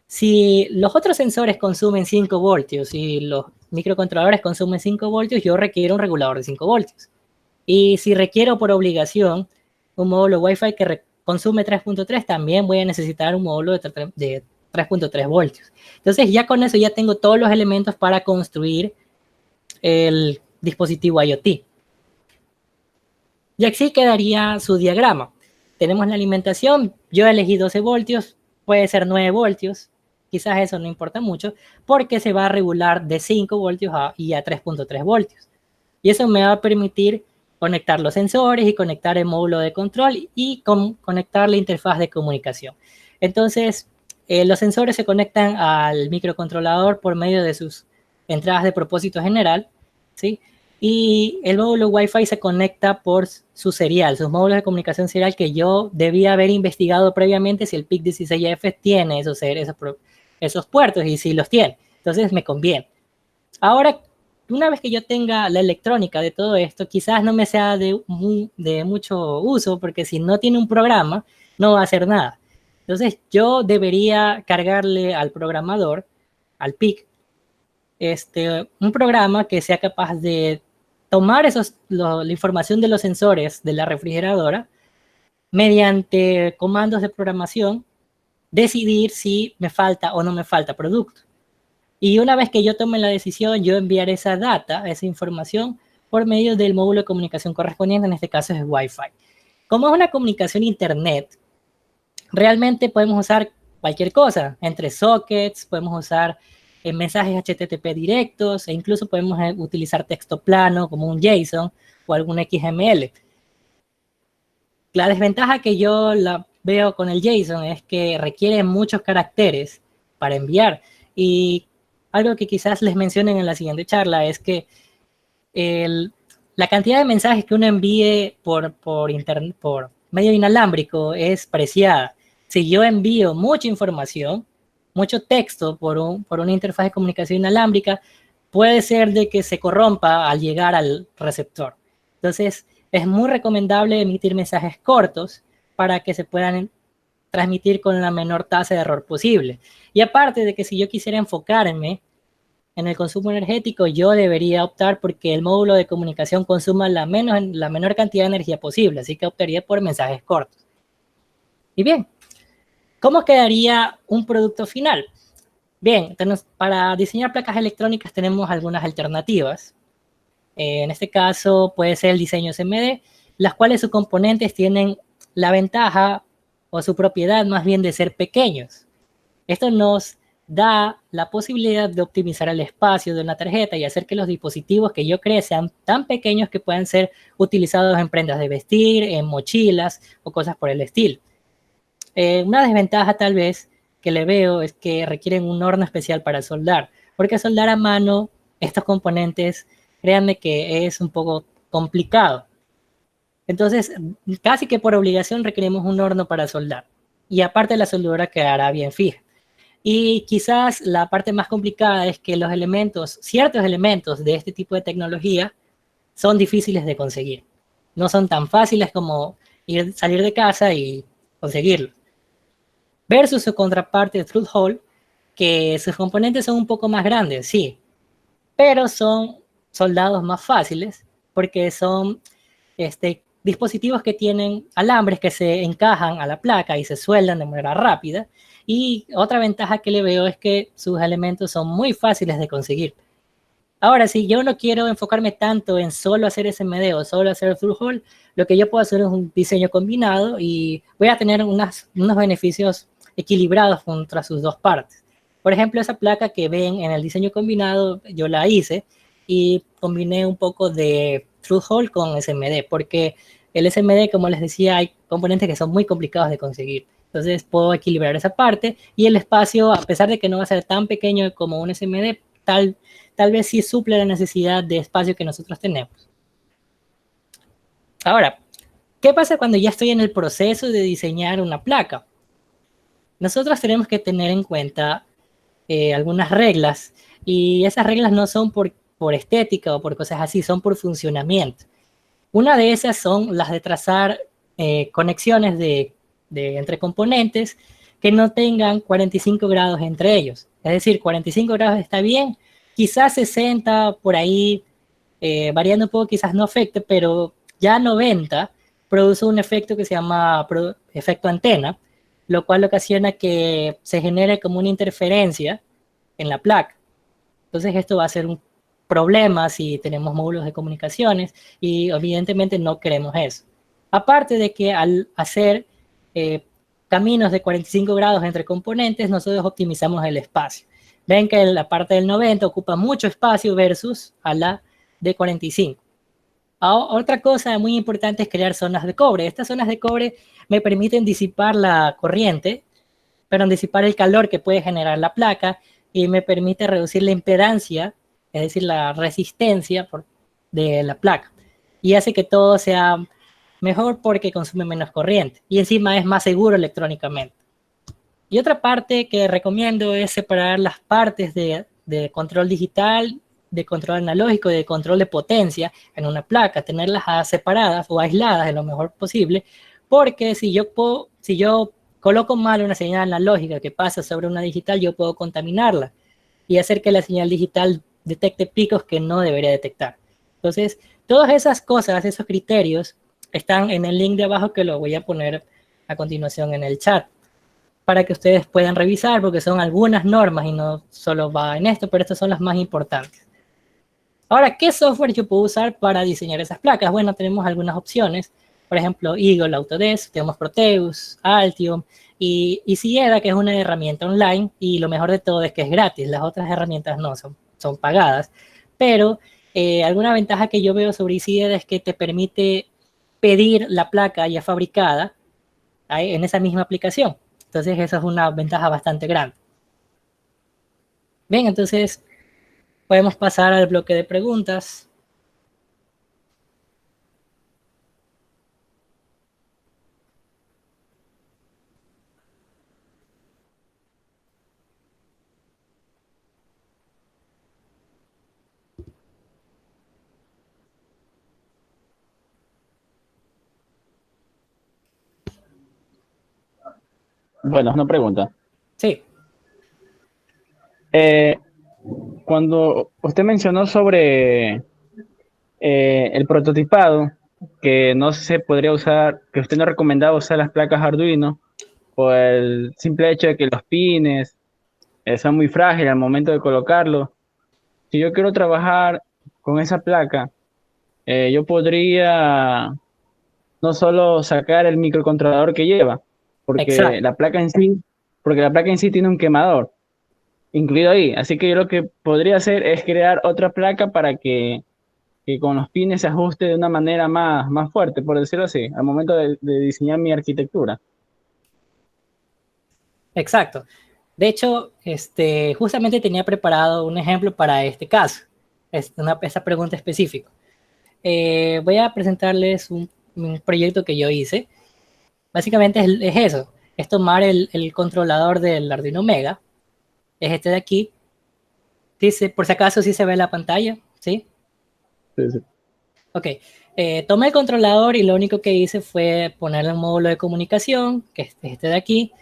Si los otros sensores consumen 5 voltios y los microcontroladores consumen 5 voltios, yo requiero un regulador de 5 voltios. Y si requiero por obligación un módulo Wi-Fi que consume 3.3, también voy a necesitar un módulo de 3.3 voltios. Entonces ya con eso ya tengo todos los elementos para construir el dispositivo IoT. Y así quedaría su diagrama. Tenemos la alimentación, yo elegí 12 voltios, puede ser 9 voltios, quizás eso no importa mucho, porque se va a regular de 5 voltios y a 3.3 voltios. Y eso me va a permitir conectar los sensores y conectar el módulo de control y conectar la interfaz de comunicación. Entonces, los sensores se conectan al microcontrolador por medio de sus entradas de propósito general, ¿sí? Y el módulo Wi-Fi se conecta por su serial, sus módulos de comunicación serial que yo debía haber investigado previamente si el PIC 16F tiene esos puertos y si los tiene. Entonces me conviene. Ahora, una vez que yo tenga la electrónica de todo esto, quizás no me sea de mucho uso, porque si no tiene un programa, no va a hacer nada. Entonces, yo debería cargarle al programador, al PIC, un programa que sea capaz de tomar la información de los sensores de la refrigeradora, mediante comandos de programación, decidir si me falta o no me falta producto. Y una vez que yo tome la decisión, yo enviaré esa data, esa información, por medio del módulo de comunicación correspondiente, en este caso es Wi-Fi. Como es una comunicación Internet, realmente podemos usar cualquier cosa, entre sockets, podemos usar mensajes HTTP directos, e incluso podemos utilizar texto plano, como un JSON o algún XML. La desventaja que yo la veo con el JSON es que requiere muchos caracteres para enviar, y algo que quizás les mencionen en la siguiente charla es que la cantidad de mensajes que uno envíe por internet, por medio inalámbrico, es preciada. Si yo envío mucha información, mucho texto por una interfaz de comunicación inalámbrica, puede ser de que se corrompa al llegar al receptor. Entonces, es muy recomendable emitir mensajes cortos para que se puedan transmitir con la menor tasa de error posible. Y aparte de que si yo quisiera enfocarme en el consumo energético, yo debería optar porque el módulo de comunicación consuma la menor cantidad de energía posible, así que optaría por mensajes cortos. Y bien, ¿cómo quedaría un producto final? Bien, para diseñar placas electrónicas tenemos algunas alternativas. En este caso puede ser el diseño SMD, las cuales sus componentes tienen la ventaja o su propiedad más bien de ser pequeños. Esto nos da la posibilidad de optimizar el espacio de una tarjeta y hacer que los dispositivos que yo cree sean tan pequeños que puedan ser utilizados en prendas de vestir, en mochilas o cosas por el estilo. Una desventaja tal vez que le veo es que requieren un horno especial para soldar, porque soldar a mano estos componentes, créanme que es un poco complicado. Entonces, casi que por obligación requerimos un horno para soldar. Y aparte la soldadura quedará bien fija. Y quizás la parte más complicada es que ciertos elementos de este tipo de tecnología son difíciles de conseguir. No son tan fáciles como salir de casa y conseguirlos. Versus su contraparte Through-Hole, que sus componentes son un poco más grandes, sí, pero son soldados más fáciles porque son dispositivos que tienen alambres que se encajan a la placa y se sueldan de manera rápida. Y otra ventaja que le veo es que sus elementos son muy fáciles de conseguir. Ahora, si yo no quiero enfocarme tanto en solo hacer SMD o solo hacer Through-Hole, lo que yo puedo hacer es un diseño combinado y voy a tener unos beneficios equilibrados contra sus dos partes. Por ejemplo, esa placa que ven en el diseño combinado, yo la hice y combiné un poco de Through-Hole con SMD, porque el SMD, como les decía, hay componentes que son muy complicados de conseguir. Entonces puedo equilibrar esa parte y el espacio, a pesar de que no va a ser tan pequeño como un SMD, tal vez sí suple la necesidad de espacio que nosotros tenemos. Ahora, ¿qué pasa cuando ya estoy en el proceso de diseñar una placa? Nosotros tenemos que tener en cuenta algunas reglas y esas reglas no son por estética o por cosas así, son por funcionamiento. Una de esas son las de trazar conexiones entre componentes que no tengan 45 grados entre ellos. Es decir, 45 grados está bien, quizás 60 por ahí, variando un poco quizás no afecte, pero ya 90 produce un efecto que se llama efecto antena, lo cual ocasiona que se genere como una interferencia en la placa. Entonces esto va a ser un problema si tenemos módulos de comunicaciones y evidentemente no queremos eso. Aparte de que al hacer caminos de 45 grados entre componentes, nosotros optimizamos el espacio. Ven que la parte del 90 ocupa mucho espacio versus a la de 45. Otra cosa muy importante es crear zonas de cobre. Estas zonas de cobre me permiten disipar la corriente, pero disipar el calor que puede generar la placa y me permite reducir la impedancia, es decir, la resistencia de la placa. Y hace que todo sea mejor porque consume menos corriente. Y encima es más seguro electrónicamente. Y otra parte que recomiendo es separar las partes de control digital, de control analógico y de control de potencia en una placa, tenerlas separadas o aisladas de lo mejor posible, porque si yo coloco mal una señal analógica que pasa sobre una digital, yo puedo contaminarla y hacer que la señal digital detecte picos que no debería detectar. Entonces, todas esas cosas, esos criterios, están en el link de abajo que lo voy a poner a continuación en el chat para que ustedes puedan revisar, porque son algunas normas y no solo va en esto, pero estas son las más importantes. Ahora, ¿qué software yo puedo usar para diseñar esas placas? Bueno, tenemos algunas opciones, por ejemplo, Eagle Autodesk, tenemos Proteus, Altium y Sierra, que es una herramienta online, y lo mejor de todo es que es gratis, las otras herramientas no, son pagadas, pero alguna ventaja que yo veo sobre Sierra es que te permite pedir la placa ya fabricada en esa misma aplicación. Entonces, esa es una ventaja bastante grande. Bien, entonces podemos pasar al bloque de preguntas. Bueno, una pregunta. Sí. Eh, Cuando usted mencionó sobre el prototipado, que no se podría usar, que usted no recomendaba usar las placas Arduino, por el simple hecho de que los pines son muy frágiles al momento de colocarlo. Si yo quiero trabajar con esa placa, yo podría no solo sacar el microcontrolador que lleva, porque Exacto, la placa en sí, porque la placa en sí tiene un quemador incluido ahí. Así que yo lo que podría hacer es crear otra placa para que con los pines se ajuste de una manera más fuerte, por decirlo así, al momento de diseñar mi arquitectura. exacto. De hecho, justamente tenía preparado un ejemplo para este caso, esa pregunta específica. Voy a presentarles un proyecto que yo hice. Básicamente es eso, es tomar el controlador del Arduino Mega, es este de aquí. Dice, por si acaso sí se ve la pantalla, ¿sí? Sí, sí. Ok, tomé el controlador y lo único que hice fue ponerle un módulo de comunicación, que es este de aquí,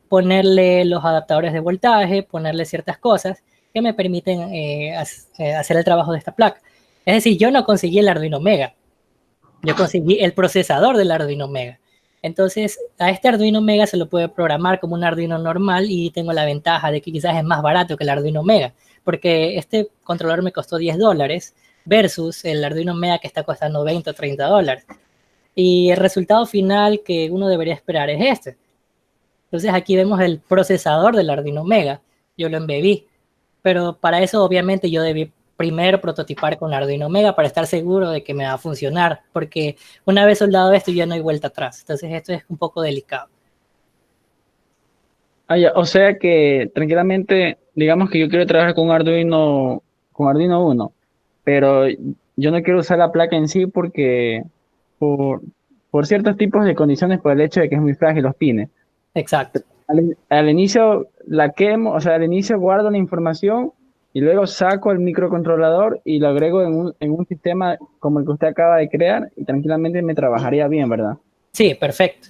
ponerle los adaptadores de voltaje, ponerle ciertas cosas que me permiten hacer el trabajo de esta placa. Es decir, yo no conseguí el Arduino Mega, yo conseguí el procesador del Arduino Mega. Entonces, a este Arduino Mega se lo puede programar como un Arduino normal y tengo la ventaja de que quizás es más barato que el Arduino Mega, porque este controlador me costó $10 versus el Arduino Mega que está costando 20 o $30. Y el resultado final que uno debería esperar es este. Entonces aquí vemos el procesador del Arduino Mega. yo lo embebí. Pero para eso obviamente yo debí primero prototipar con Arduino Mega para estar seguro de que me va a funcionar, porque una vez soldado esto ya no hay vuelta atrás. Entonces esto es un poco delicado. Ah, ya, o sea que tranquilamente, digamos que yo quiero trabajar con Arduino uno, pero yo no quiero usar la placa en sí porque por, por ciertos tipos de condiciones, por el hecho de que es muy frágil los pines. Exacto. Al inicio la quemo, o sea, al inicio guardo la información y luego saco el microcontrolador y lo agrego en un sistema como el que usted acaba de crear y tranquilamente me trabajaría bien, ¿verdad? Sí, perfecto.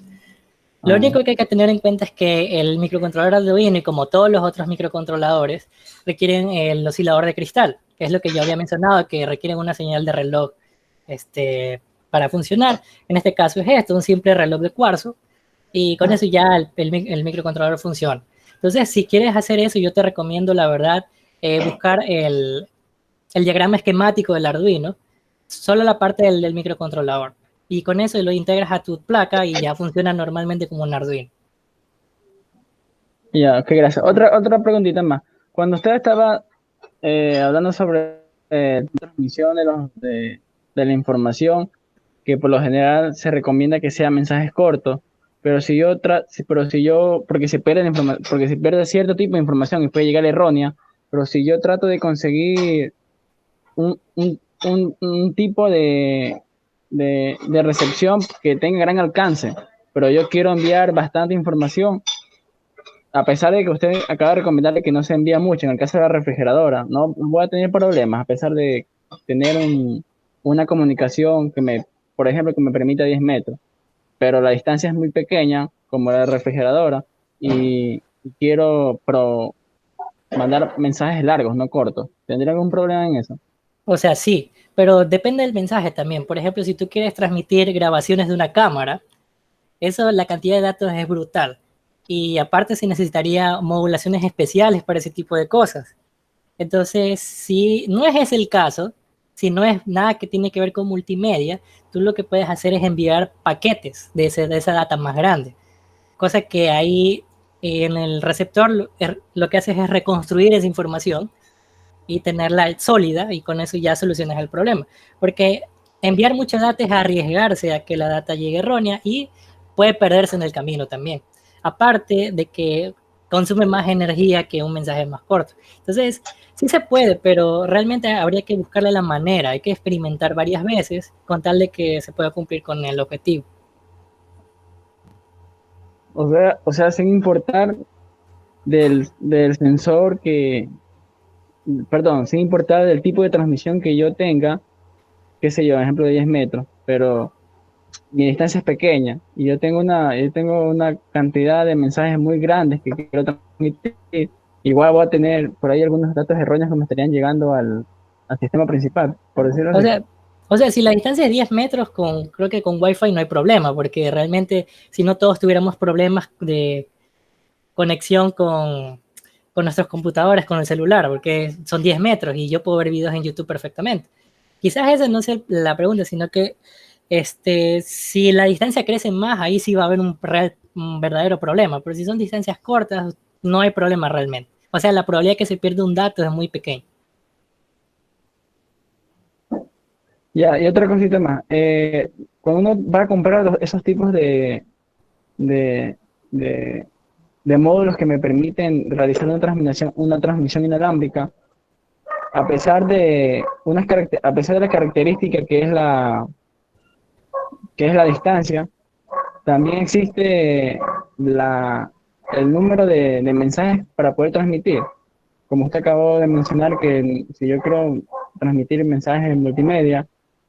Lo Ah, único que hay que tener en cuenta es que el microcontrolador Arduino y como todos los otros microcontroladores requieren el oscilador de cristal, que es lo que yo había mencionado, que requieren una señal de reloj para funcionar. En este caso es esto, un simple reloj de cuarzo, y con eso ya el microcontrolador funciona. Entonces, si quieres hacer eso, yo te recomiendo, la verdad, buscar el diagrama esquemático del Arduino, solo la parte del microcontrolador. Y con eso lo integras a tu placa y ya funciona normalmente como un Arduino. ya, ok, gracias. Otra preguntita más. Cuando usted estaba hablando sobre transmisión de la información, que por lo general se recomienda que sean mensajes cortos, pero si yo, porque se pierde cierto tipo de información y puede llegar errónea, pero si yo trato de conseguir un tipo de recepción que tenga gran alcance, pero yo quiero enviar bastante información, a pesar de que usted acaba de recomendarle que no se envía mucho, en el caso de la refrigeradora, no voy a tener problemas, a pesar de tener una comunicación por ejemplo, que me permita 10 metros, pero la distancia es muy pequeña, como la refrigeradora, y quiero mandar mensajes largos, no cortos. ¿Tendría algún problema en eso? O sea, sí, pero depende del mensaje también. Por ejemplo, si tú quieres transmitir grabaciones de una cámara, eso, la cantidad de datos es brutal. Y aparte se necesitaría modulaciones especiales para ese tipo de cosas. Entonces, si no es ese el caso, si no es nada que tiene que ver con multimedia, tú lo que puedes hacer es enviar paquetes de esa data más grande. Cosa que ahí en el receptor lo que haces es reconstruir esa información y tenerla sólida y con eso ya solucionas el problema. Porque enviar mucha data es arriesgarse a que la data llegue errónea y puede perderse en el camino también. Aparte de que consume más energía que un mensaje más corto. Entonces, sí se puede, pero realmente habría que buscarle la manera, hay que experimentar varias veces con tal de que se pueda cumplir con el objetivo. O sea, sin importar del sensor perdón, sin importar del tipo de transmisión que yo tenga, qué sé yo, ejemplo de 10 metros, pero mi distancia es pequeña y yo tengo una cantidad de mensajes muy grandes que quiero transmitir, igual voy a tener por ahí algunos datos erróneos que me estarían llegando al sistema principal, por decirlo O así. sea, o sea, si la distancia es 10 metros, creo que con Wi-Fi no hay problema, porque realmente si no todos tuviéramos problemas de conexión con nuestros computadores, con el celular, porque son 10 metros y yo puedo ver videos en YouTube perfectamente. Quizás esa no sea la pregunta, sino que si la distancia crece más, ahí sí va a haber un verdadero problema, pero si son distancias cortas, no hay problema realmente. O sea, la probabilidad de que se pierda un dato es muy pequeña. Ya, y otra cosita más, cuando uno va a comprar esos tipos de, de, de módulos que me permiten realizar una transmisión inalámbrica, a pesar de la característica que es la distancia, también existe el número de mensajes para poder transmitir. Como usted acabó de mencionar que si yo quiero transmitir mensajes en multimedia,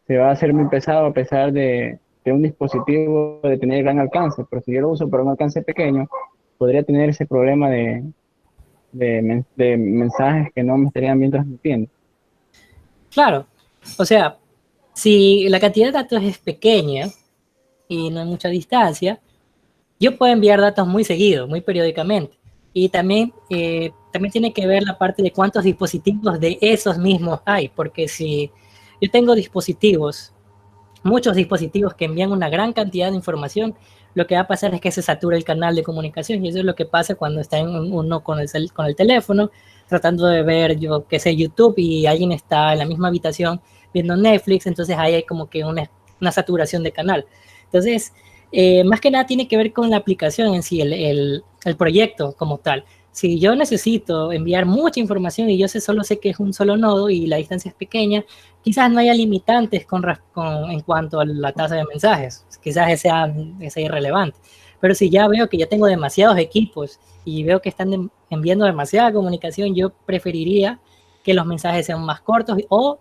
se va a hacer muy pesado a pesar de un dispositivo de tener gran alcance, pero si yo lo uso para un alcance pequeño, podría tener ese problema de mensajes que no me estarían bien transmitiendo. Claro, o sea, si la cantidad de datos es pequeña y no hay mucha distancia, yo puedo enviar datos muy seguido, muy periódicamente. Y también tiene que ver la parte de cuántos dispositivos de esos mismos hay, porque si yo tengo muchos dispositivos que envían una gran cantidad de información, lo que va a pasar es que se satura el canal de comunicación, y eso es lo que pasa cuando está uno con el teléfono tratando de ver, yo qué sé, YouTube, y alguien está en la misma habitación viendo Netflix, entonces ahí hay como que una saturación de canal. Entonces, más que nada tiene que ver con la aplicación en sí, el proyecto como tal. Si yo necesito enviar mucha información y yo solo sé que es un solo nodo y la distancia es pequeña, quizás no haya limitantes en cuanto a la tasa de mensajes, quizás sea irrelevante. Pero si ya veo que ya tengo demasiados equipos y veo que están enviando demasiada comunicación, yo preferiría que los mensajes sean más cortos o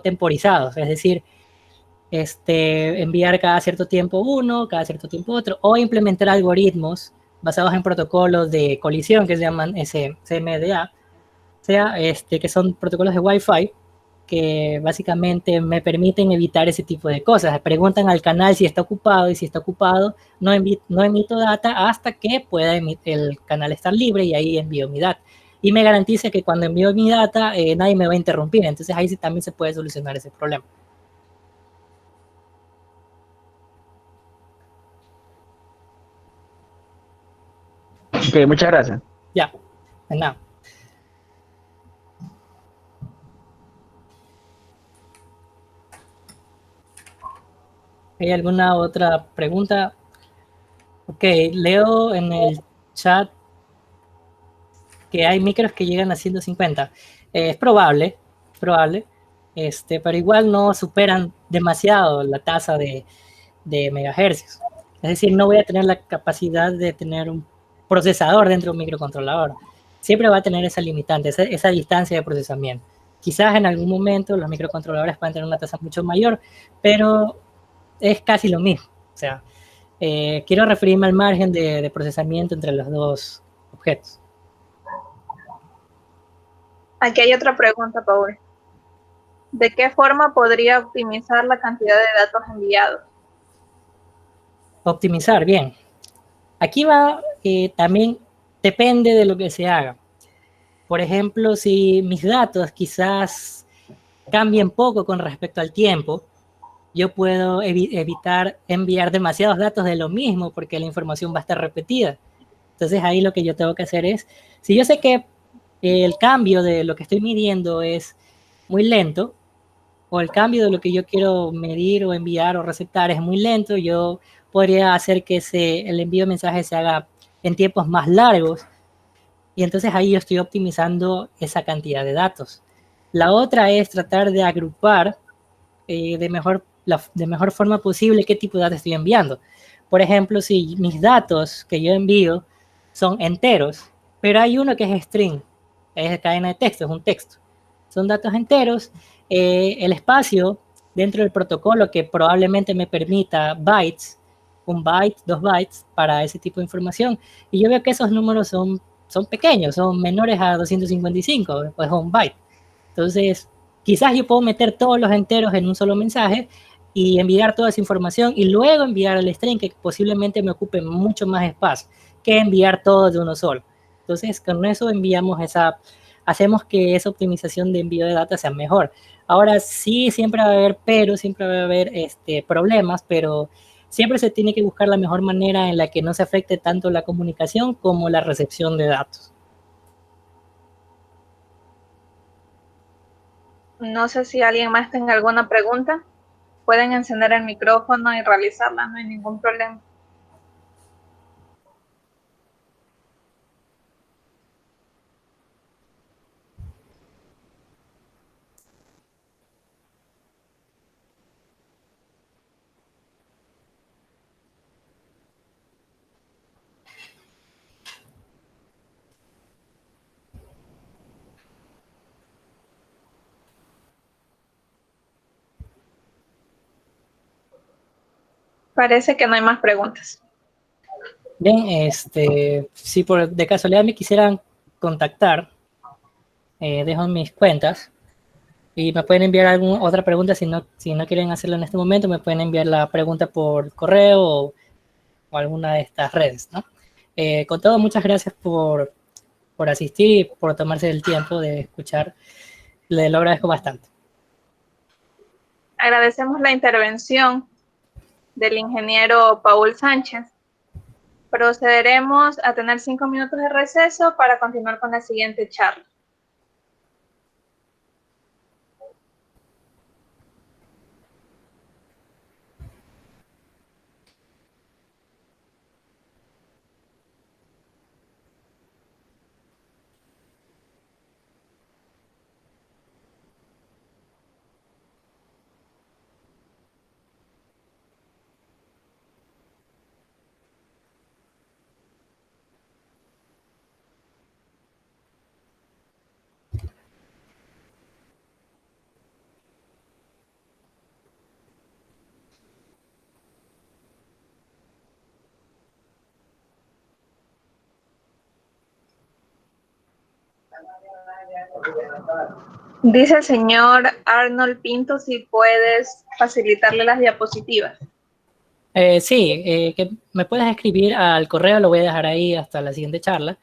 temporizados, es decir, enviar cada cierto tiempo uno, cada cierto tiempo otro, o implementar algoritmos basados en protocolos de colisión que se llaman CMDA, que son protocolos de Wi-Fi que básicamente me permiten evitar ese tipo de cosas. Preguntan al canal si está ocupado, y si está ocupado no emito data hasta que pueda el canal estar libre, y ahí envío mi data. Y me garantiza que cuando envío mi data nadie me va a interrumpir, entonces ahí sí también se puede solucionar ese problema. Ok, muchas gracias. Ya, de nada. ¿Hay alguna otra pregunta? Ok, leo en el chat que hay micros que llegan a 150. Es probable, pero igual no superan demasiado la tasa de megahercios. Es decir, no voy a tener la capacidad de tener un procesador dentro de un microcontrolador. Siempre va a tener esa limitante, esa distancia de procesamiento. Quizás en algún momento los microcontroladores puedan tener una tasa mucho mayor, pero es casi lo mismo. O sea, quiero referirme al margen de procesamiento entre los dos objetos. Aquí hay otra pregunta, Paul. ¿De qué forma podría optimizar la cantidad de datos enviados? Optimizar, bien. Aquí también depende de lo que se haga. Por ejemplo, si mis datos quizás cambien poco con respecto al tiempo, yo puedo evitar enviar demasiados datos de lo mismo porque la información va a estar repetida. Entonces ahí lo que yo tengo que hacer es, si yo sé que el cambio de lo que estoy midiendo es muy lento, o el cambio de lo que yo quiero medir o enviar o receptar es muy lento, yo podría hacer que el envío de mensajes se haga en tiempos más largos, y entonces ahí yo estoy optimizando esa cantidad de datos. La otra es tratar de agrupar de mejor forma posible qué tipo de datos estoy enviando. Por ejemplo, si mis datos que yo envío son enteros, pero hay uno que es string, es cadena de texto, es un texto. Son datos enteros, el espacio dentro del protocolo que probablemente me permita bytes, 1 byte, 2 bytes para ese tipo de información. Y yo veo que esos números son pequeños, son menores a 255, pues 1 byte. Entonces, quizás yo puedo meter todos los enteros en un solo mensaje y enviar toda esa información y luego enviar el string que posiblemente me ocupe mucho más espacio que enviar todo de uno solo. Entonces, con eso hacemos que esa optimización de envío de data sea mejor. Ahora sí, siempre va a haber siempre va a haber problemas, pero siempre se tiene que buscar la mejor manera en la que no se afecte tanto la comunicación como la recepción de datos. No sé si alguien más tenga alguna pregunta. Pueden encender el micrófono y realizarla, no hay ningún problema. Parece que no hay más preguntas. Bien, si de casualidad me quisieran contactar, dejo mis cuentas y me pueden enviar alguna otra pregunta. Si no quieren hacerlo en este momento, me pueden enviar la pregunta por correo o alguna de estas redes, ¿no? Con todo, muchas gracias por asistir y por tomarse el tiempo de escuchar. Le lo agradezco bastante. Agradecemos la intervención del ingeniero Paul Sánchez. Procederemos a tener 5 minutos de receso para continuar con la siguiente charla. Dice el señor Arnold Pinto si puedes facilitarle las diapositivas. Sí, que me puedes escribir al correo, lo voy a dejar ahí hasta la siguiente charla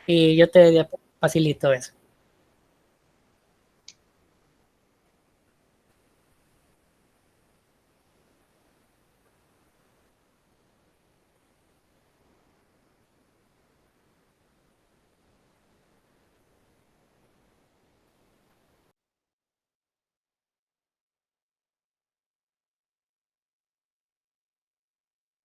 y yo te facilito eso.